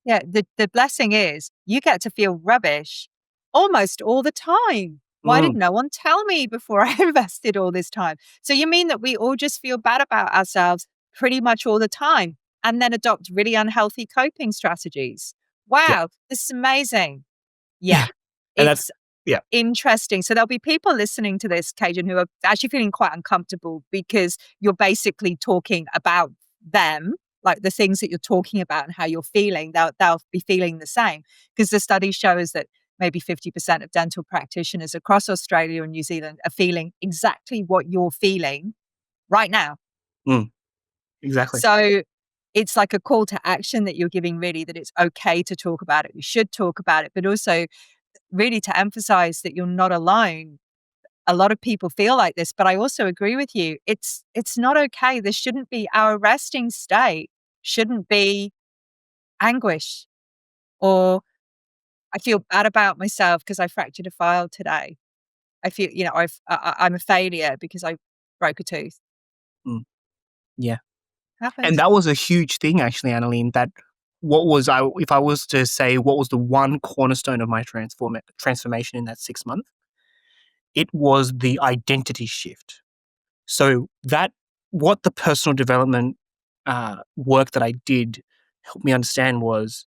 Yeah, the blessing is you get to feel rubbish almost all the time. Why did no one tell me before I invested all this time? So you mean that we all just feel bad about ourselves pretty much all the time and then adopt really unhealthy coping strategies? Wow, Yeah. this is amazing. Yeah, And it's interesting. So there'll be people listening to this, Kaejenn, who are actually feeling quite uncomfortable because you're basically talking about them, like the things that you're talking about and how you're feeling. They'll be feeling the same, because the study shows that maybe 50% of dental practitioners across Australia and New Zealand are feeling exactly what you're feeling right now. Exactly. So it's like a call to action that you're giving, really, that it's okay to talk about it. We should talk about it, but also really to emphasize that you're not alone. A lot of people feel like this, but I also agree with you. It's not okay. This shouldn't be our resting state. Shouldn't be anguish or I feel bad about myself because I fractured a file today. I feel, I'm a failure because I broke a tooth. Yeah. Happens. And that was a huge thing, actually, Annalene, that if I was to say what was the one cornerstone of my transformation in that 6 months, it was the identity shift. So what the personal development work that I did helped me understand was,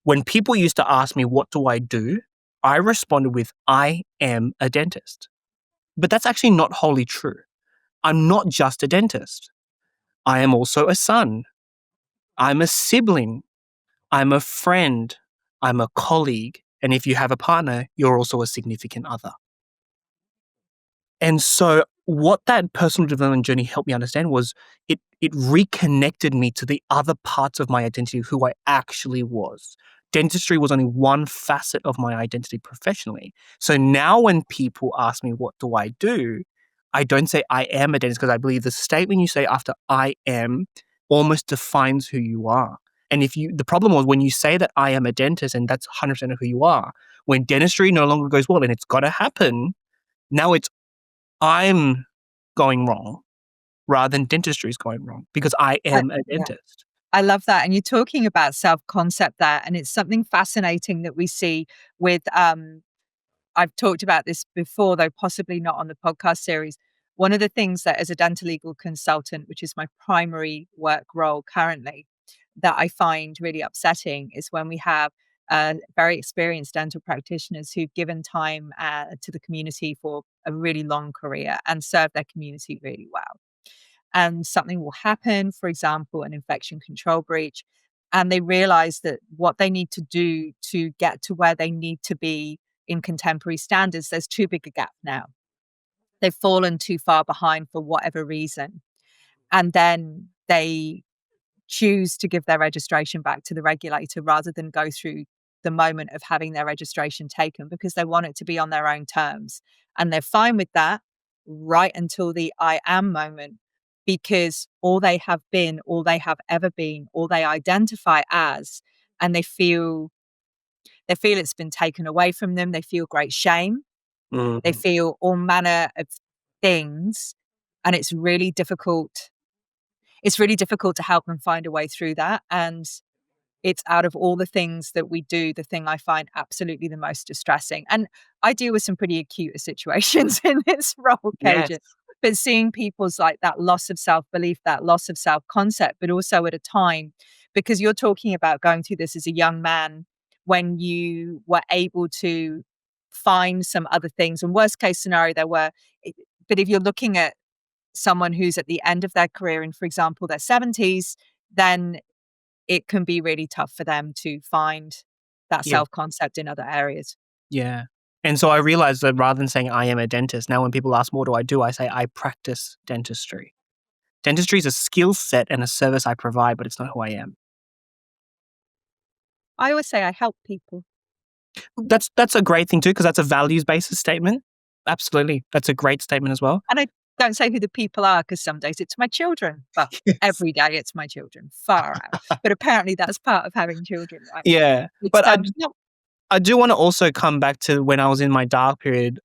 when people used to ask me, what do? I responded with, I am a dentist. But that's actually not wholly true. I'm not just a dentist. I am also a son. I'm a sibling. I'm a friend. I'm a colleague. And if you have a partner, you're also a significant other. And so what that personal development journey helped me understand was it reconnected me to the other parts of my identity, who I actually was. dentistry was only one facet of my identity professionally. So now when people ask me, what do? I don't say I am a dentist, because I believe the statement you say after I am almost defines who you are. And the problem was when you say that I am a dentist and that's 100% of who you are, when dentistry no longer goes well and it's got to happen, now it's I'm going wrong rather than dentistry is going wrong because I am a Yeah. dentist. I love that. And you're talking about self-concept there. And it's something fascinating that we see with, I've talked about this before, though possibly not on the podcast series. One of the things that as a dentolegal consultant, which is my primary work role currently, that I find really upsetting is when we have very experienced dental practitioners who've given time to the community for a really long career and serve their community really well. And something will happen, for example, an infection control breach, and they realize that what they need to do to get to where they need to be in contemporary standards, there's too big a gap now. They've fallen too far behind for whatever reason. And then they choose to give their registration back to the regulator rather than go through the moment of having their registration taken because they want it to be on their own terms. And they're fine with that right until the I am moment because all they have been, all they have ever been, all they identify as, and they feel it's been taken away from them. They feel great shame. They Mm. feel all manner of things. And it's really difficult to help them find a way through that. And it's out of all the things that we do, the thing I find absolutely the most distressing. And I deal with some pretty acute situations in this role, Yes. Kaejenn. But seeing people's like that loss of self-belief, that loss of self-concept, but also at a time, because you're talking about going through this as a young man when you were able to find some other things. And worst case scenario, but if you're looking at someone who's at the end of their career in, for example, their 70s, then it can be really tough for them to find that Yeah. self-concept in other areas. Yeah. And so I realized that rather than saying I am a dentist, now when people ask, what do? I say I practice dentistry. Dentistry is a skill set and a service I provide, but it's not who I am. I always say I help people. That's a great thing too, because that's a values-based statement. Absolutely. That's a great statement as well. And I don't say who the people are because some days it's my children. Well, Yes. every day it's my children, far out. But apparently that's part of having children, right? Yeah. It's But no, I do want to also come back to when I was in my dark period.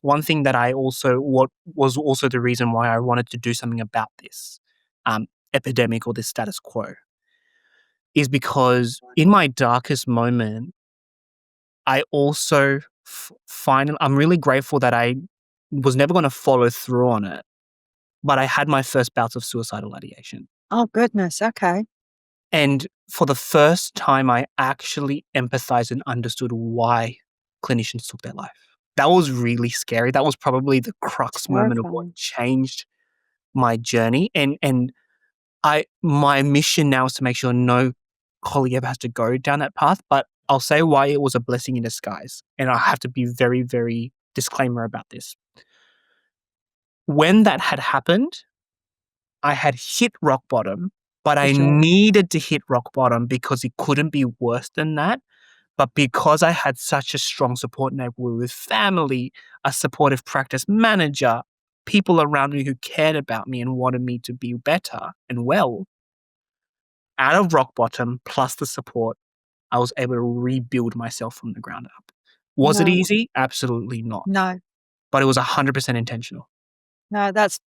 One thing that what was also the reason why I wanted to do something about this epidemic or this status quo is because in my darkest moment, I also I'm really grateful that I was never going to follow through on it, but I had my first bouts of suicidal ideation. oh goodness, okay. And for the first time, I actually empathized and understood why clinicians took their life. That was really scary. That was probably the crux moment of what Terrifying. changed my journey. And my mission now is to make sure no colleague ever has to go down that path. But I'll say why it was a blessing in disguise. And I have to be very, very disclaimer about this. When that had happened, I had hit rock bottom, but For I sure. needed to hit rock bottom because it couldn't be worse than that. But because I had such a strong support network with family, a supportive practice manager, people around me who cared about me and wanted me to be better and well, out of rock bottom plus the support, I was able to rebuild myself from the ground up. Was it No, easy? Absolutely not. no. But it was 100% intentional. No, that's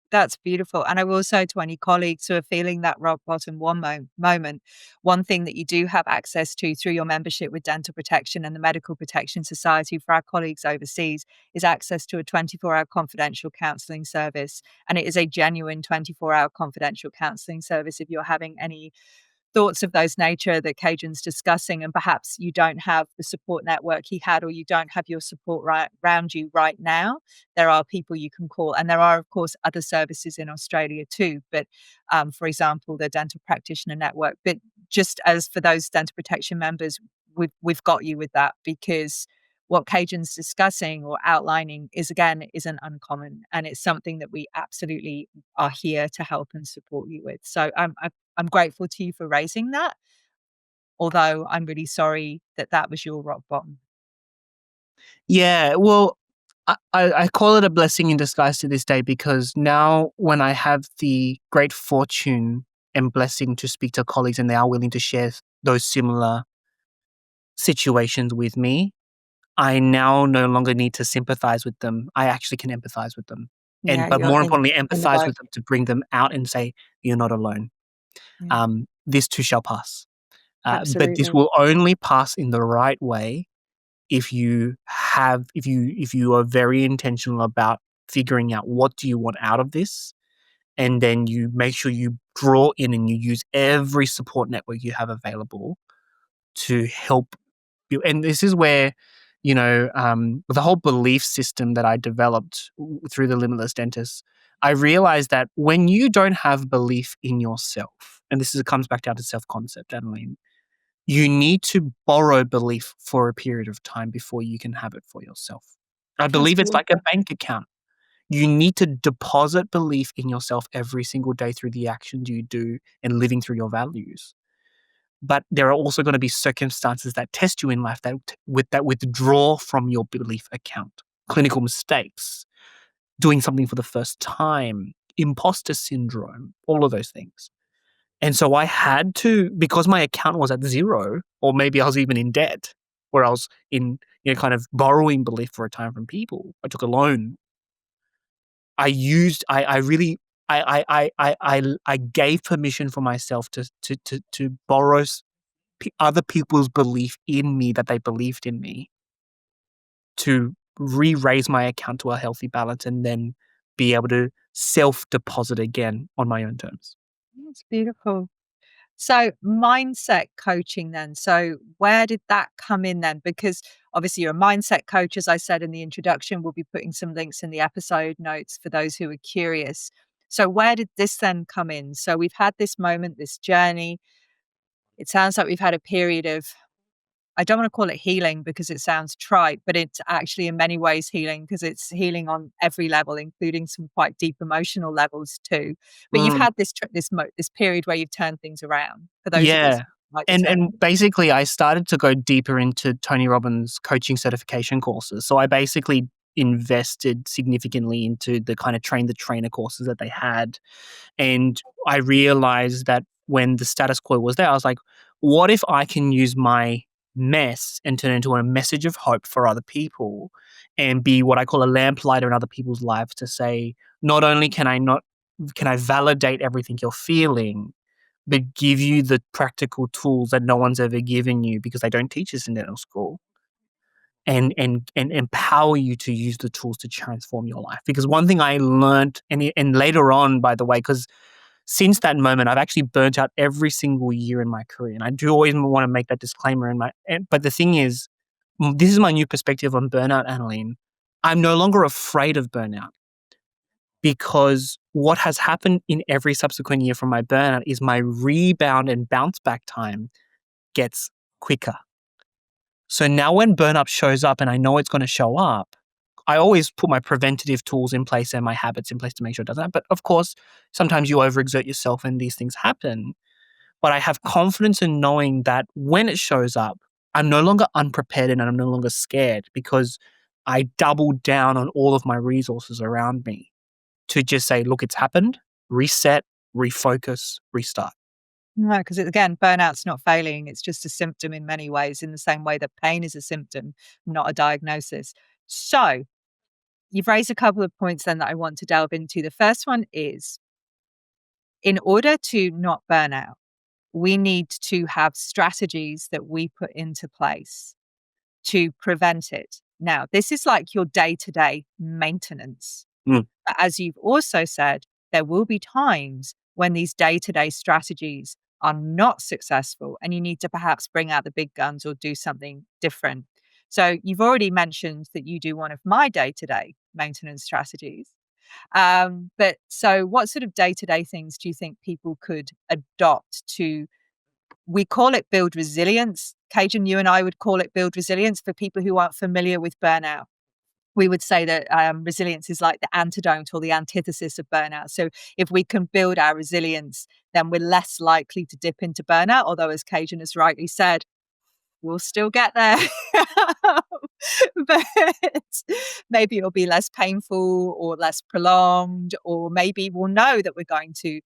beautiful. And I will say to any colleagues who are feeling that rock bottom moment, one thing that you do have access to through your membership with Dental Protection and the Medical Protection Society for our colleagues overseas is access to a 24-hour confidential counselling service. And it is a genuine 24-hour confidential counselling service if you're having any thoughts of those nature that Kaejenn's discussing, and perhaps you don't have the support network he had, or you don't have your support right around you right now, there are people you can call. And there are, of course, other services in Australia too. But for example, the Dental Practitioner Network. But just as for those dental protection members, we've got you with that because what Kaejenn's discussing or outlining isn't uncommon, and it's something that we absolutely are here to help and support you with. So I'm grateful to you for raising that. although I'm really sorry that that was your rock bottom. Yeah, well, I call it a blessing in disguise to this day because now when I have the great fortune and blessing to speak to colleagues and they are willing to share those similar situations with me, I now no longer need to sympathize with them. I actually can empathize with them. Yeah, But you're more importantly, in the empathize boat. with them to bring them out and say, you're not alone. Yeah, This too shall pass. But this absolutely. will only pass in the right way if you are very intentional about figuring out what do you want out of this, and then you make sure you draw in and you use every support network you have available to help you. And this is where, the whole belief system that I developed through the Limitless Dentist, I realized that when you don't have belief in yourself, and it comes back down to self-concept, Annalene, you need to borrow belief for a period of time before you can have it for yourself. I That's believe it's like a beautiful. bank account. You need to deposit belief in yourself every single day through the actions you do and living through your values. But there are also going to be circumstances that test you in life that withdraw from your belief account. Clinical mistakes, doing something for the first time, imposter syndrome, all of those things. And so I had to, because my account was at zero, or maybe I was even in debt, where I was in, kind of borrowing belief for a time from people. I took a loan. I really, I gave permission for myself to borrow other people's belief in me, that they believed in me, to re-raise my account to a healthy balance and then be able to self-deposit again on my own terms. That's beautiful. So mindset coaching then. So where did that come in then? Because obviously you're a mindset coach, as I said in the introduction. We'll be putting some links in the episode notes for those who are curious. So where did this then come in? So we've had this moment, this journey. It sounds like we've had a period of, I don't want to call it healing because it sounds trite, but it's actually in many ways healing because it's healing on every level, including some quite deep emotional levels too. But you've Mm. had this period where you've turned things around. For those of us Yeah. who like the And term. basically I started to go deeper into Tony Robbins' coaching certification courses. So I basically invested significantly into the kind of train the trainer courses that they had. And I realized that when the status quo was there, I was like, what if I can use my mess and turn it into a message of hope for other people and be what I call a lamplighter in other people's lives, to say, not only can I validate everything you're feeling, but give you the practical tools that no one's ever given you because they don't teach us in dental school, and empower you to use the tools to transform your life. Because one thing I learned, and later on, by the way, because since that moment, I've actually burnt out every single year in my career, and I do always want to make that disclaimer. But the thing is, this is my new perspective on burnout, Annalene. I'm no longer afraid of burnout, because what has happened in every subsequent year from my burnout is my rebound and bounce back time gets quicker. So now when burnout shows up and I know it's going to show up, I always put my preventative tools in place and my habits in place to make sure it doesn't happen. But of course, sometimes you overexert yourself and these things happen. But I have confidence in knowing that when it shows up, I'm no longer unprepared and I'm no longer scared, because I doubled down on all of my resources around me to just say, look, it's happened, reset, refocus, restart. No, because again, burnout's not failing. It's just a symptom in many ways, in the same way that pain is a symptom, not a diagnosis. So you've raised a couple of points then that I want to delve into. The first one is, in order to not burn out, we need to have strategies that we put into place to prevent it. Now, this is like your day to day maintenance. Mm, But as you've also said, there will be times when these day to day strategies are not successful and you need to perhaps bring out the big guns or do something different. So, you've already mentioned that you do one of my day to day maintenance strategies. But so, what sort of day to day things do you think people could adopt to, we call it build resilience? Kaejenn, you and I would call it build resilience for people who aren't familiar with burnout. we would say that resilience is like the antidote or the antithesis of burnout. So if we can build our resilience, then we're less likely to dip into burnout. Although, as Kaejenn has rightly said, we'll still get there. But maybe it'll be less painful or less prolonged, or maybe we'll know that we're going to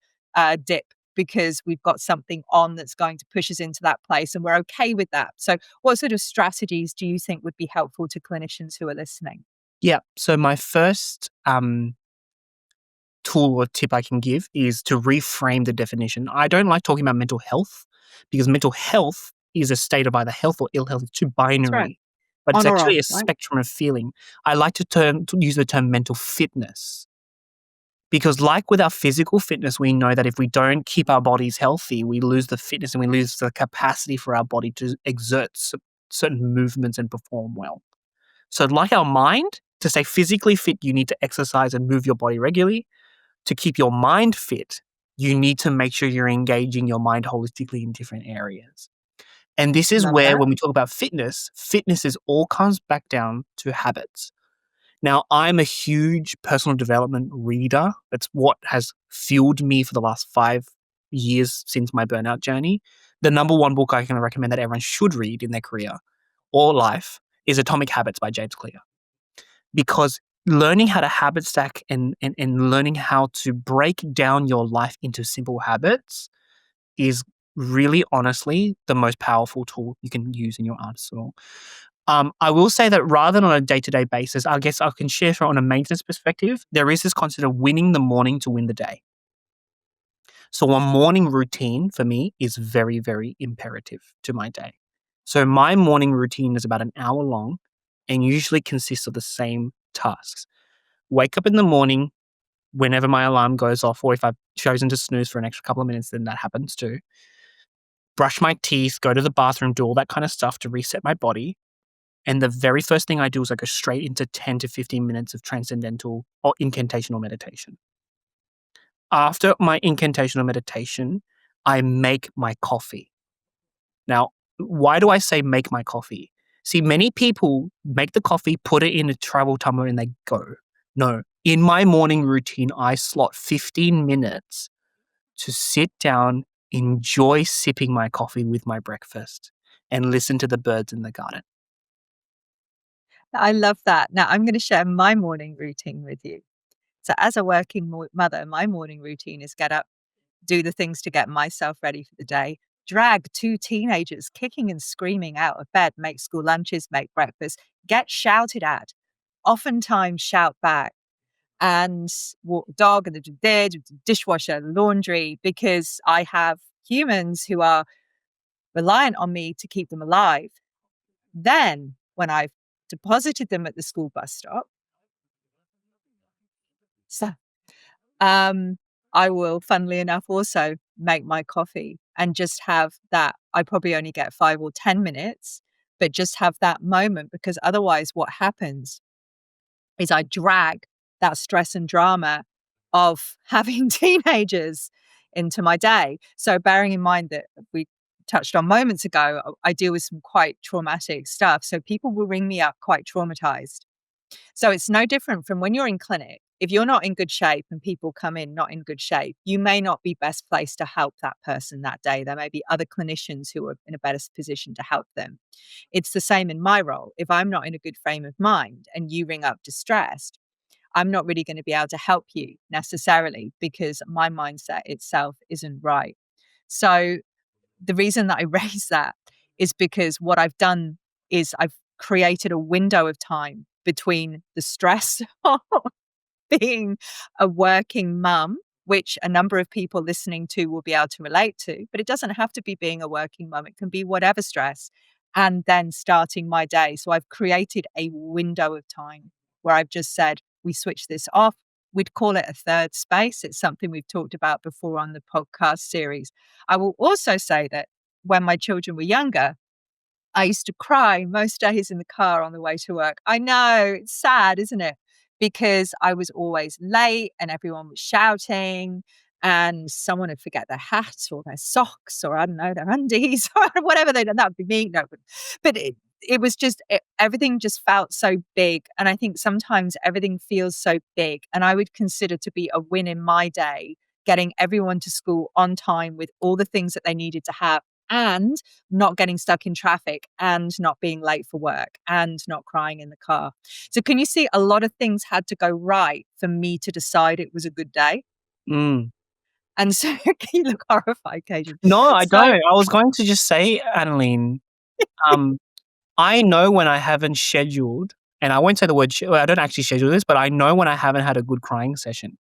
dip because we've got something on that's going to push us into that place and we're okay with that. So what sort of strategies do you think would be helpful to clinicians who are listening? Yeah. So my first tool or tip I can give is to reframe the definition. I don't like talking about mental health because mental health is a state of either health or ill health. It's too That's right. binary, but it's On or actually off, a right? spectrum of feeling. I like to use the term mental fitness because, like with our physical fitness, we know that if we don't keep our bodies healthy, we lose the fitness and we lose the capacity for our body to exert certain movements and perform well. So, like our mind, to stay physically fit, you need to exercise and move your body regularly. To keep your mind fit, you need to make sure you're engaging your mind holistically in different areas. And this is Love where, that. when we talk about fitness is all comes back down to habits. Now, I'm a huge personal development reader. That's what has fueled me for the last 5 years since my burnout journey. The number one book I can recommend that everyone should read in their career or life is Atomic Habits by James Clear. Because learning how to habit stack and learning how to break down your life into simple habits is really honestly the most powerful tool you can use in your arsenal. I will say that rather than on a day-to-day basis, I guess I can share from on a maintenance perspective, there is this concept of winning the morning to win the day. So a morning routine for me is very, very imperative to my day. So my morning routine is about an hour long and usually consists of the same tasks. Wake up in the morning whenever my alarm goes off, or if I've chosen to snooze for an extra couple of minutes, then that happens too. Brush my teeth, go to the bathroom, do all that kind of stuff to reset my body. And the very first thing I do is I go straight into 10 to 15 minutes of transcendental or incantational meditation. After my incantational meditation, I make my coffee. Now, why do I say make my coffee? See, many people make the coffee, put it in a travel tumbler, and they go. No, in my morning routine, I slot 15 minutes to sit down, enjoy sipping my coffee with my breakfast, and listen to the birds in the garden. I love that. Now, I'm going to share my morning routine with you. So, as a working mother, my morning routine is get up, do the things to get myself ready for the day, drag two teenagers kicking and screaming out of bed, make school lunches, make breakfast, get shouted at, oftentimes shout back, and walk the dog and the dishwasher, laundry, because I have humans who are reliant on me to keep them alive. Then, when I've deposited them at the school bus stop, so Um, I will, funnily enough, also make my coffee and just have that. I probably only get 5 or 10 minutes, but just have that moment, because otherwise what happens is I drag that stress and drama of having teenagers into my day. So bearing in mind that we touched on moments ago, I deal with some quite traumatic stuff. So people will ring me up quite traumatized. So it's no different from when you're in clinic. If you're not in good shape and people come in not in good shape, you may not be best placed to help that person that day. There may be other clinicians who are in a better position to help them. It's the same in my role. If I'm not in a good frame of mind and you ring up distressed, I'm not really going to be able to help you necessarily because my mindset itself isn't right. So the reason that I raise that is because what I've done is I've created a window of time between the stress of being a working mum, which a number of people listening to will be able to relate to, but it doesn't have to be being a working mum. It can be whatever stress, and then starting my day. So I've created a window of time where I've just said, we switch this off. We'd call it a third space. It's something we've talked about before on the podcast series. I will also say that when my children were younger, I used to cry most days in the car on the way to work. I know, it's sad, isn't it? Because I was always late and everyone was shouting and someone would forget their hat or their socks or I don't know, their undies or whatever they done. That would be me. No, but it was just everything just felt so big. And I think sometimes everything feels so big. And I would consider to be a win in my day getting everyone to school on time with all the things that they needed to have, and not getting stuck in traffic, and not being late for work, and not crying in the car. So can you see, a lot of things had to go right for me to decide it was a good day? Mm. And so you look horrified, Kaejenn. No, I don't. So I was going to just say, Annalene, um, I know when I haven't scheduled, and I won't say the word, well, I don't actually schedule this, but I know when I haven't had a good crying session,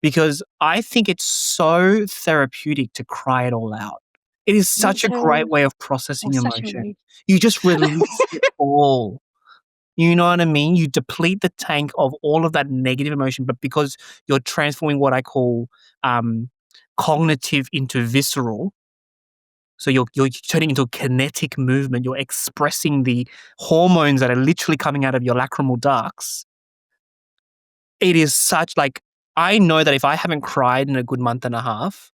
because I think it's so therapeutic to cry it all out. It is me such a great too. way of Oh, processing such a emotion. relief. You just release it all. You know what I mean? You deplete the tank of all of that negative emotion, but because you're transforming what I call um, cognitive into visceral, so you're turning into a kinetic movement. You're expressing the hormones that are literally coming out of your lacrimal ducts. It is such like, I know that if I haven't cried in a good month and a half,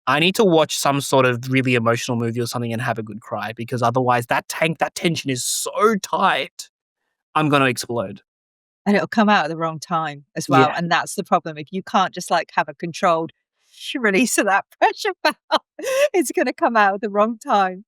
I need to watch some sort of really emotional movie or something and have a good cry, because otherwise that tank, that tension is so tight, I'm going to explode. And it'll come out at the wrong time as well. Yeah. And that's the problem. If you can't just like have a controlled release of that pressure valve, it's going to come out at the wrong time.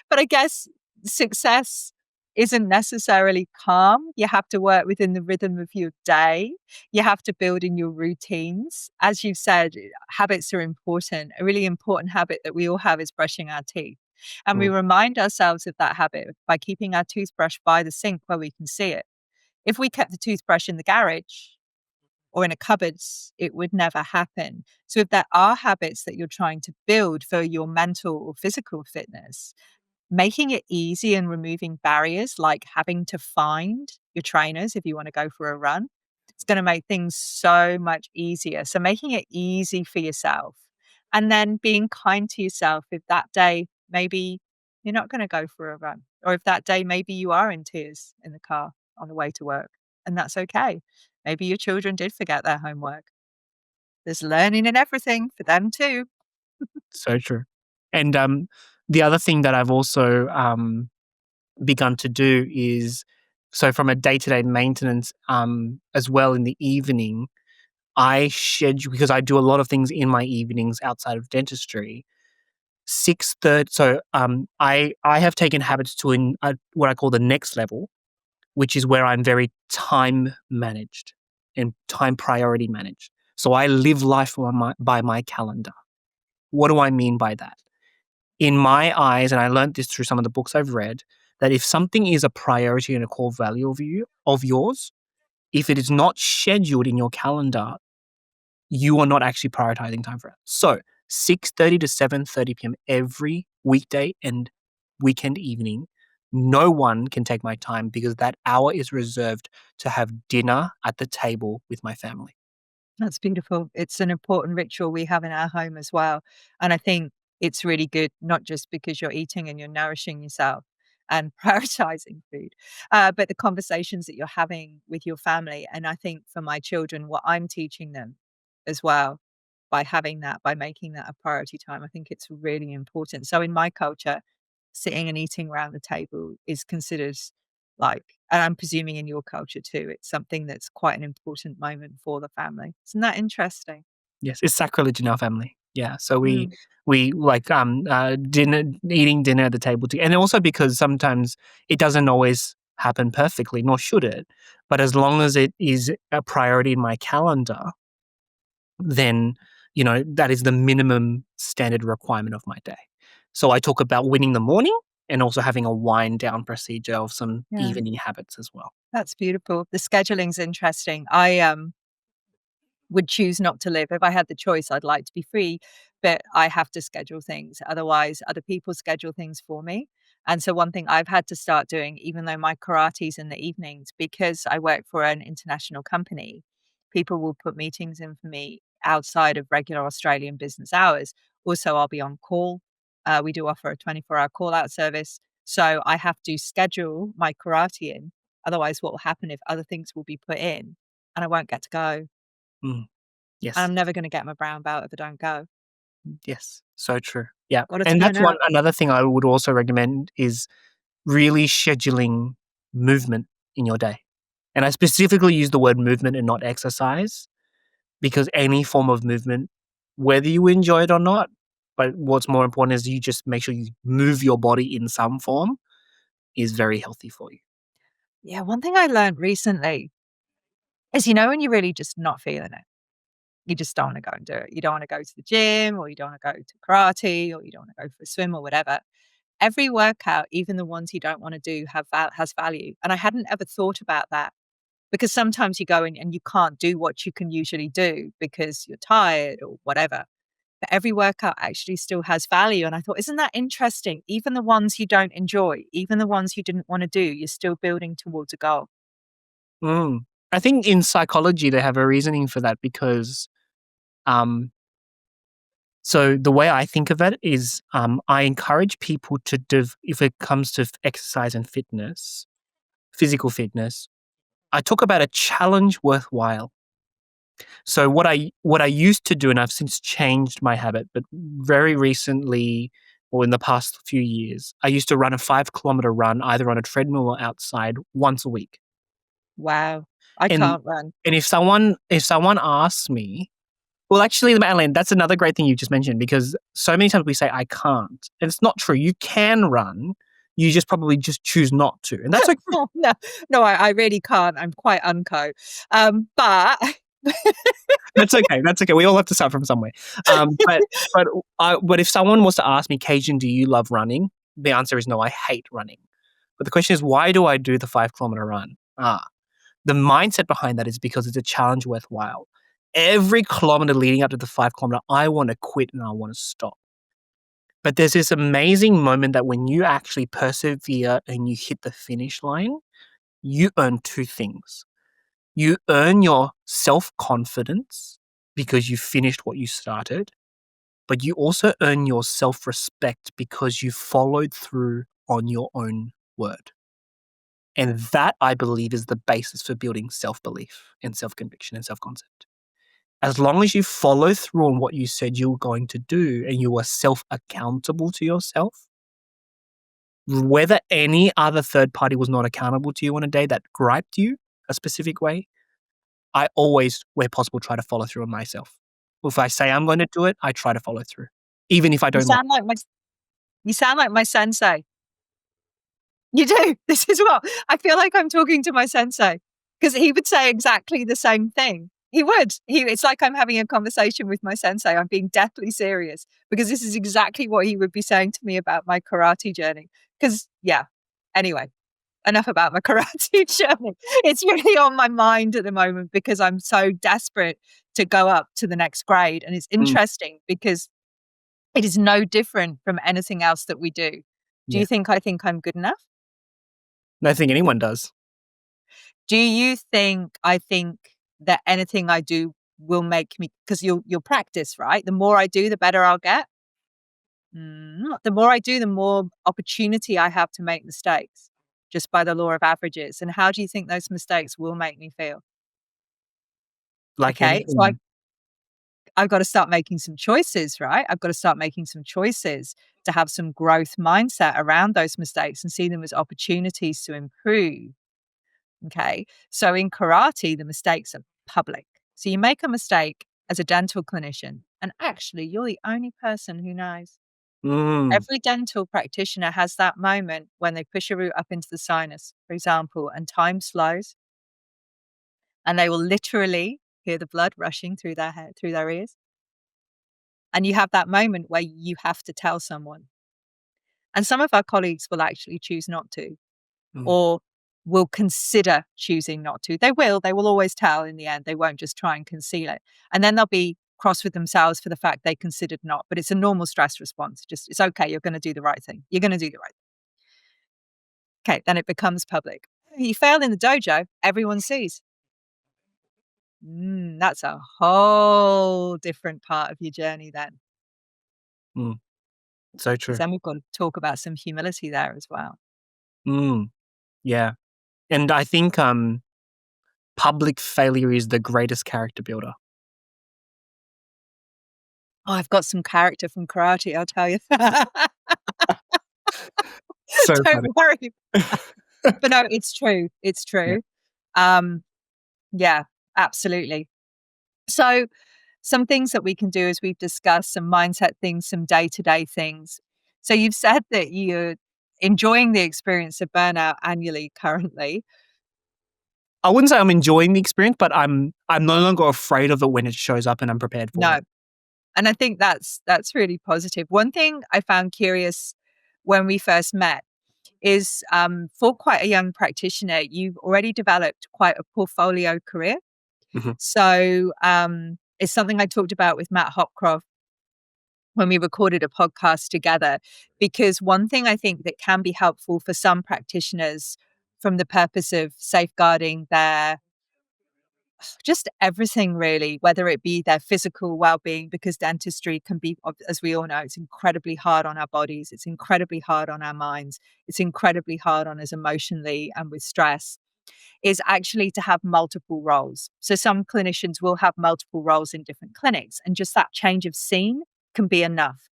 But I guess success isn't necessarily calm. You have to work within the rhythm of your day. You have to build in your routines. As you've said, habits are important. A really important habit that we all have is brushing our teeth. And we Mm. remind ourselves of that habit by keeping our toothbrush by the sink where we can see it. If we kept the toothbrush in the garage or in a cupboard, it would never happen. So if there are habits that you're trying to build for your mental or physical fitness, making it easy and removing barriers like having to find your trainers if you want to go for a run, it's going to make things so much easier. So making it easy for yourself, and then being kind to yourself if that day maybe you're not going to go for a run, or if that day maybe you are in tears in the car on the way to work, and that's okay. Maybe your children did forget their homework. There's learning in everything for them too. So true. And the other thing that I've also begun to do is, so from a day-to-day maintenance, as well in the evening, I schedule, because I do a lot of things in my evenings outside of dentistry. 6:30. So I have taken habits to what I call the next level, which is where I'm very time managed and time priority managed. So I live life by my calendar. What do I mean by that? In my eyes, and I learned this through some of the books I've read, that if something is a priority and a core value of yours, if it is not scheduled in your calendar, you are not actually prioritizing time for it. So 6:30 to 7:30 p.m. every weekday and weekend evening, no one can take my time, because that hour is reserved to have dinner at the table with my family. That's beautiful. It's an important ritual we have in our home as well. And I think it's really good, not just because you're eating and you're nourishing yourself and prioritizing food, but the conversations that you're having with your family. And I think for my children, what I'm teaching them as well by having that, by making that a priority time, I think it's really important. So in my culture, sitting and eating around the table is considered like, and I'm presuming in your culture too, it's something that's quite an important moment for the family. Isn't that interesting? Yes, it's sacrilege in our family. Yeah, so we Mm, we like dinner, eating dinner at the table, and also because sometimes it doesn't always happen perfectly, nor should it. But as long as it is a priority in my calendar, then that is the minimum standard requirement of my day. So I talk about winning the morning and also having a wind down procedure of some yeah, evening habits as well. that's beautiful. The scheduling's interesting. I would choose not to live. If I had the choice, I'd like to be free, but I have to schedule things. Otherwise, other people schedule things for me. And so, one thing I've had to start doing, even though my karate's in the evenings, because I work for an international company, people will put meetings in for me outside of regular Australian business hours. Also, I'll be on call. We do offer a 24-hour call out service. So, I have to schedule my karate in. Otherwise, what will happen if other things will be put in and I won't get to go? Mm, And yes. I'm never gonna get my brown belt if I don't go. Yes, so true. Yeah, Gotta and turn that's up. another thing I would also recommend is really scheduling movement in your day. And I specifically use the word movement and not exercise because any form of movement, whether you enjoy it or not, but what's more important is you just make sure you move your body in some form is very healthy for you. Yeah, one thing I learned recently is, when you're really just not feeling it, you just don't want to go and do it. You don't want to go to the gym, or you don't want to go to karate, or you don't want to go for a swim or whatever. Every workout, even the ones you don't want to do, has value. And I hadn't ever thought about that, because sometimes you go in and you can't do what you can usually do because you're tired or whatever. But every workout actually still has value. And I thought, isn't that interesting? Even the ones you don't enjoy, even the ones you didn't want to do, you're still building towards a goal. Mm. I think in psychology, they have a reasoning for that because um, so the way I think of it is I encourage people to, if it comes to exercise and fitness, physical fitness, I talk about a challenge worthwhile. So what I used to do, and I've since changed my habit, but very recently or in the past few years, I used to run a 5 kilometer run either on a treadmill or outside once a week. Wow. I And can't run. and if someone asks me, well, actually, Madeline, that's another great thing you just mentioned because so many times we say I can't, and it's not true. You can run, you just probably just choose not to, and that's okay. Oh, no, no, I really can't. I'm quite unco. But That's okay. That's okay. We all have to start from somewhere. But but if someone was to ask me, Kaejenn, do you love running? The answer is no. I hate running. But the question is, why do I do the 5 kilometer run? The mindset behind that is because it's a challenge worthwhile. Every kilometer leading up to the 5 kilometer, I want to quit and I want to stop. But there's this amazing moment that when you actually persevere and you hit the finish line, you earn two things. You earn your self confidence because you finished what you started, but you also earn your self respect because you followed through on your own word. And that, I believe, is the basis for building self belief and self conviction and self concept. As long as you follow through on what you said you were going to do and you are self accountable to yourself, whether any other third party was not accountable to you on a day that griped you a specific way, I always, where possible, try to follow through on myself. If I say I'm going to do it, I try to follow through, even if I you don't like sound like my you sound like my sensei. You do. This is what I feel like. I'm talking to my sensei because he would say exactly the same thing. He would. It's like I'm having a conversation with my sensei. I'm being deathly serious because this is exactly what he would be saying to me about my karate journey. Because, yeah. Anyway, enough about my karate journey. It's really on my mind at the moment because I'm so desperate to go up to the next grade. And it's it. interesting because it is no different from anything else that we do. Do Yeah. you think I think I'm good enough? I don't think anyone does. Do you think I think that anything I do will make me, because you'll practice, right? The more I do, the better I'll get. The more I do, the more opportunity I have to make mistakes, just by the law of averages. And how do you think those mistakes will make me feel? Like Okay, so anything. I've got to start making some choices, right? I've got to start making some choices to have some growth mindset around those mistakes and see them as opportunities to improve. Okay. So in karate, the mistakes are public. So you make a mistake as a dental clinician, and actually, you're the only person who knows. Mm, Every dental practitioner has that moment when they push a root up into the sinus, for example, and time slows, and they will literally hear the blood rushing through their head, through their ears. And you have that moment where you have to tell someone. And some of our colleagues will actually choose not to, mm, or will consider choosing not to. They will always tell in the end. They won't just try and conceal it. And then they'll be cross with themselves for the fact they considered not. But it's a normal stress response. Just, it's okay. You're going to do the right thing. You're going to do the right thing. Okay. Then it becomes public. You fail in the dojo, everyone sees. That's a whole different part of your journey then. mm. So Because true. then we've got to talk about some humility there as well. Mm, yeah. And I think public failure is the greatest character builder. Oh, I've got some character from karate, I'll tell you. So funny. Don't worry. But no, it's true. It's Yeah. true. Yeah, absolutely. So some things that we can do, as we've discussed, some mindset things, some day-to-day things. So you've said that you're enjoying the experience of burnout annually currently. I wouldn't say I'm enjoying the experience, but I'm no longer afraid of it when it shows up and I'm prepared for No. it. And I think that's really positive. One thing I found curious when we first met is, for quite a young practitioner, you've already developed quite a portfolio career. Mhm. So, it's something I talked about with Matt Hopcroft when we recorded a podcast together, because one thing I think that can be helpful for some practitioners from the purpose of safeguarding their just everything really, whether it be their physical well-being, because dentistry can be, as we all know, it's incredibly hard on our bodies, it's incredibly hard on our minds, it's incredibly hard on us emotionally and with stress, is actually to have multiple roles. So some clinicians will have multiple roles in different clinics, and just that change of scene can be enough.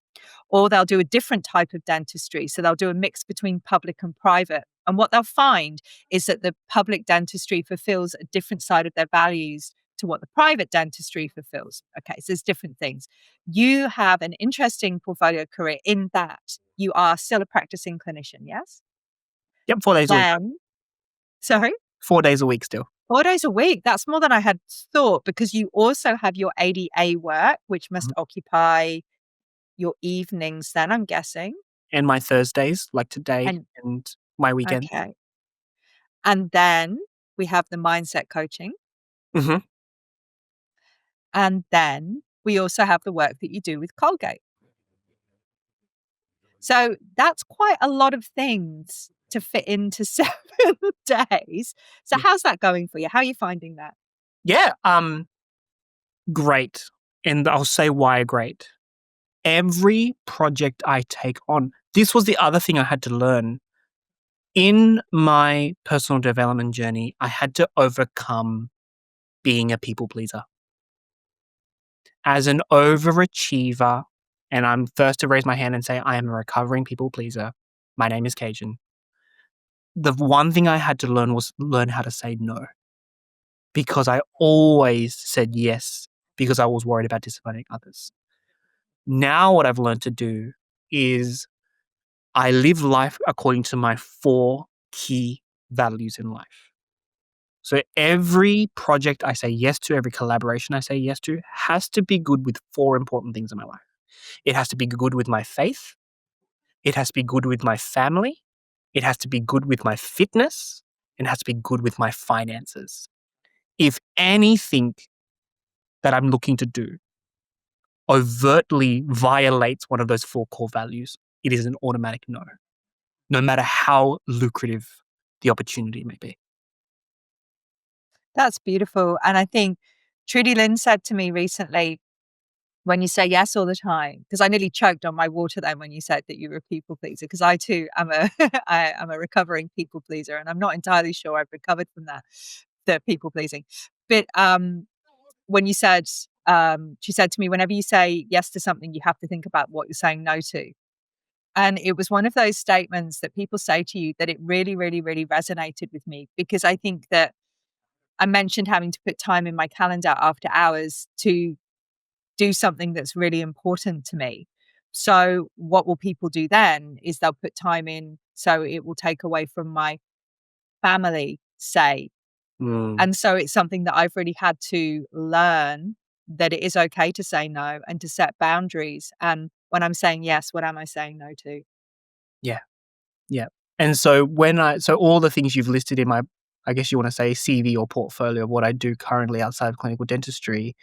Or they'll do a different type of dentistry. So they'll do a mix between public and private. And what they'll find is that the public dentistry fulfills a different side of their values to what the private dentistry fulfills. Okay, so there's different things. You have an interesting portfolio career in that you are still a practicing clinician, yes? Yep, 4 days a week. Then, sorry? 4 days a week still. 4 days a week. That's more than I had thought, because you also have your ADA work, which must Mhm. occupy your evenings then, I'm guessing. And my Thursdays, like today, And and my weekends. okay. And then we have the mindset coaching. Mhm. And then we also have the work that you do with Colgate. So that's quite a lot of things to fit into 7 days. So Yeah. how's that going for you? How are you finding that? Yeah, great. And I'll say why great. Every project I take on, this was the other thing I had to learn. In my personal development journey, I had to overcome being a people pleaser. As an overachiever, and I'm first to raise my hand and say I am a recovering people pleaser. My name is Kaejenn. The one thing I had to learn was learn how to say no, because I always said yes because I was worried about disappointing others. Now what I've learned to do is I live life according to my 4 key values in life. So every project I say yes to, every collaboration I say yes to, has to be good with 4 important things in my life. It has to be good with my faith. It has to be good with my family. It has to be good with my fitness. It has to be good with my finances. If anything that I'm looking to do overtly violates one of those 4 core values, it is an automatic no, no matter how lucrative the opportunity may be. That's beautiful. And I think Trudy Lynn said to me recently, when you say yes all the time, because I nearly choked on my water then when you said that you were a people pleaser, because I too am a I'm a recovering people pleaser, and I'm not entirely sure I've recovered from that, the people pleasing. But when you said, she said to me, whenever you say yes to something, you have to think about what you're saying no to. And it was one of those statements that people say to you that it really, really, really resonated with me, because I think that I mentioned having to put time in my calendar after hours to do something that's really important to me. So what will people do then is they'll put time in so it will take away from my family, say. Mm, And so it's something that I've really had to learn, that it is okay to say no and to set boundaries. And when I'm saying yes, what am I saying no to? yeah, yeah. And so so all the things you've listed in my, I guess you want to say CV or portfolio of what I do currently outside of clinical dentistry,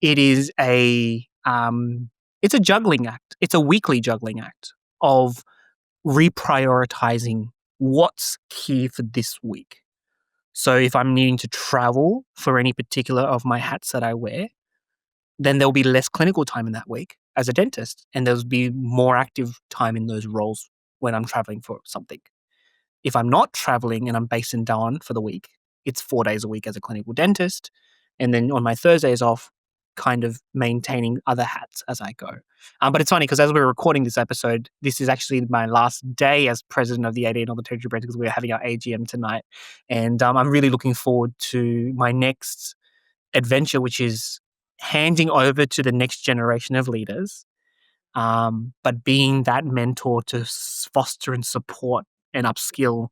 it is it's a juggling act. It's a weekly juggling act of reprioritizing what's key for this week. So if I'm needing to travel for any particular of my hats that I wear, then there'll be less clinical time in that week as a dentist, and there'll be more active time in those roles when I'm traveling for something. If I'm not traveling and I'm based in Darwin for the week, it's 4 days a week as a clinical dentist, and then on my Thursdays off, kind of maintaining other hats as I go. But it's funny because as we're recording this episode, this is actually my last day as president of the 18 Northern Territory Branch because we're having our AGM tonight. And I'm really looking forward to my next adventure, which is handing over to the next generation of leaders, but being that mentor to foster and support and upskill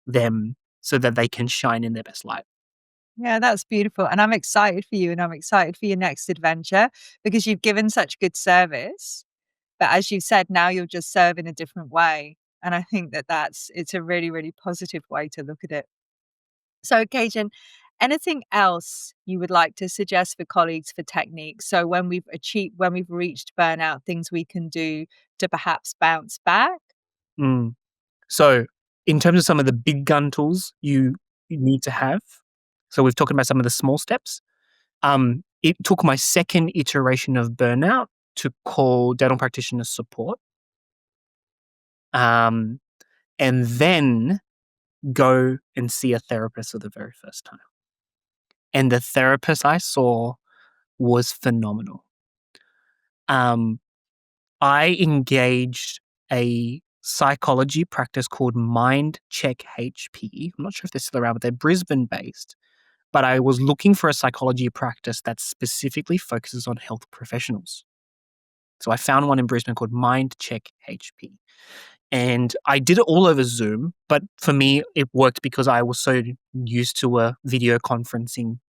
them so that they can shine in their best light. Yeah, that's beautiful. And I'm excited for you and I'm excited for your next adventure because you've given such good service. But as you said, now you'll just serve in a different way. And I think that it's a really, really positive way to look at it. So, Kaejenn, anything else you would like to suggest for colleagues for techniques? So when when we've reached burnout, things we can do to perhaps bounce back? Mm. So, in terms of some of the big gun tools you need to have, so we've talked about some of the small steps. It took my second iteration of burnout to call dental practitioner support, and then go and see a therapist for the very first time. And the therapist I saw was phenomenal. Um, I engaged a psychology practice called Mind Check HP. I'm not sure if they're still around, but they're Brisbane based. But I was looking for a psychology practice that specifically focuses on health professionals. So I found one in Brisbane called Mind Check HP. And I did it all over Zoom, but for me, it worked because I was so used to a video conferencing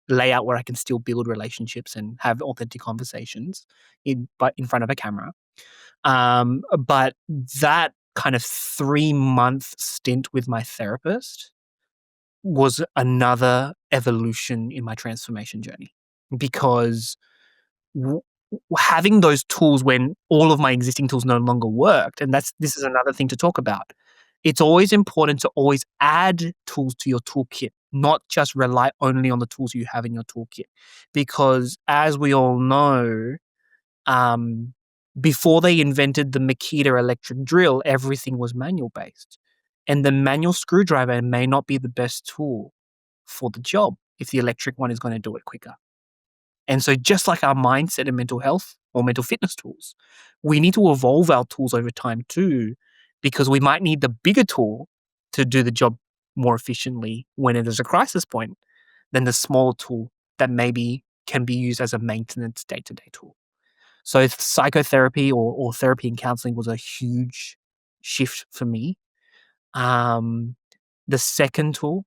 layout where I can still build relationships and have authentic conversations but in front of a camera. But that kind of 3-month stint with my therapist was another evolution in my transformation journey because having those tools when all of my existing tools no longer worked, and this is another thing to talk about. It's always important to always add tools to your toolkit, not just rely only on the tools you have in your toolkit. Because as we all know, um, before they invented the Makita electric drill, everything was manual based. And the manual screwdriver may not be the best tool for the job if the electric one is going to do it quicker. And so just like our mindset and mental health or mental fitness tools, we need to evolve our tools over time too, because we might need the bigger tool to do the job more efficiently when it is a crisis point than the smaller tool that maybe can be used as a maintenance day-to-day tool. So if psychotherapy or therapy and counseling was a huge shift for me. The second tool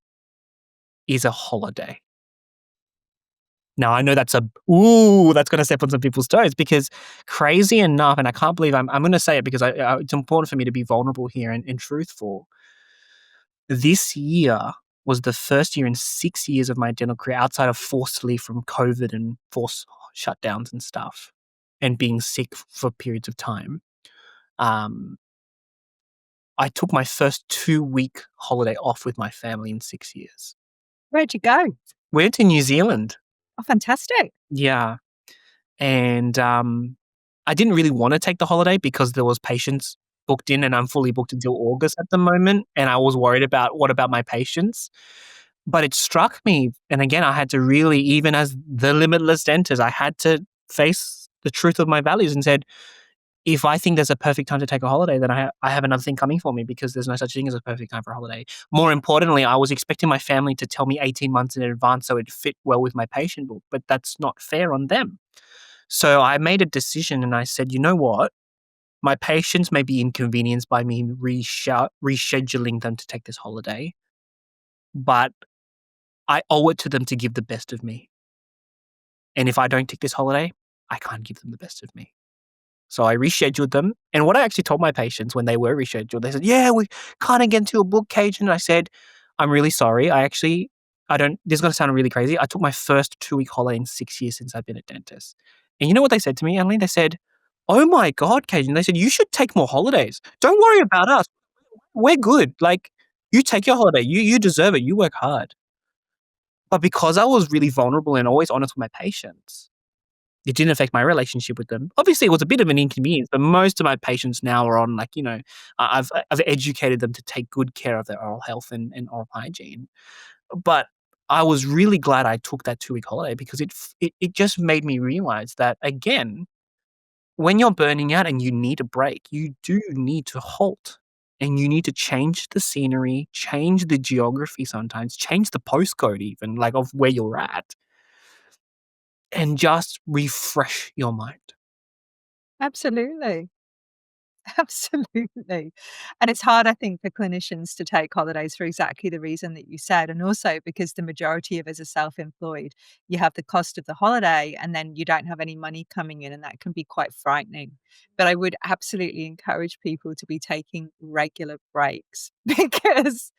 is a holiday. Now, I know that's that's going to step on some people's toes because crazy enough, and I can't believe I'm going to say it because it's important for me to be vulnerable here and truthful. This year was the first year in 6 years of my dental career outside of forced leave from COVID and forced shutdowns and stuff and being sick for periods of time. I took my first 2-week holiday off with my family in 6 years. Where'd you go? Went to New Zealand. Oh, fantastic. Yeah. And I didn't really want to take the holiday because there was patients booked in and I'm fully booked until August at the moment. And I was worried about what about my patients? But it struck me. And again, I had to really, even as the Limitless Dentist, I had to face the truth of my values and said, if I think there's a perfect time to take a holiday, then I have another thing coming for me because there's no such thing as a perfect time for a holiday. More importantly, I was expecting my family to tell me 18 months in advance so it fit well with my patient book, but that's not fair on them. So I made a decision and I said, you know what? My patients may be inconvenienced by me rescheduling them to take this holiday, but I owe it to them to give the best of me. And if I don't take this holiday, I can't give them the best of me. So I rescheduled them. And what I actually told my patients when they were rescheduled, they said, yeah, we can't get into a book, Kaejenn. And I said, I'm really sorry. This is going to sound really crazy. I took my first 2-week holiday in 6 years since I've been a dentist. And you know what they said to me, Annalene? They said, oh my God, Kaejenn. They said, you should take more holidays. Don't worry about us. We're good. Like, you take your holiday. You deserve it. You work hard. But because I was really vulnerable and always honest with my patients, it didn't affect my relationship with them. Obviously, it was a bit of an inconvenience, but most of my patients now are on I've educated them to take good care of their oral health and oral hygiene. But I was really glad I took that 2-week holiday because it just made me realize that, again, when you're burning out and you need a break, you do need to halt and you need to change the scenery, change the geography sometimes, change the postcode even, like, of where you're at, and just refresh your mind. Absolutely. Absolutely. And it's hard, I think, for clinicians to take holidays for exactly the reason that you said. And also because the majority of us are self employed, you have the cost of the holiday and then you don't have any money coming in. And that can be quite frightening. But I would absolutely encourage people to be taking regular breaks because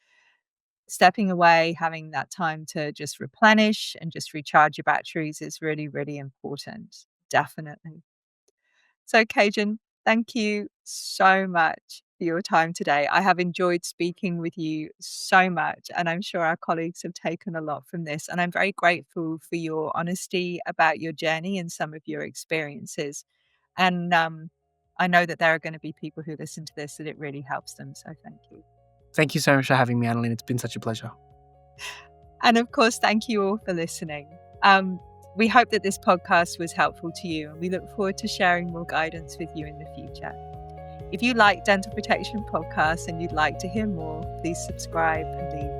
stepping away, having that time to just replenish and just recharge your batteries is really, really important. Definitely. So, Kaejenn, thank you so much for your time today. I have enjoyed speaking with you so much, and I'm sure our colleagues have taken a lot from this. And I'm very grateful for your honesty about your journey and some of your experiences. And I know that there are going to be people who listen to this that it really helps them. So, thank you. Thank you so much for having me, Annalene. It's been such a pleasure. And of course, thank you all for listening. We hope that this podcast was helpful to you, and we look forward to sharing more guidance with you in the future. If you like Dental Protection Podcasts and you'd like to hear more, please subscribe and leave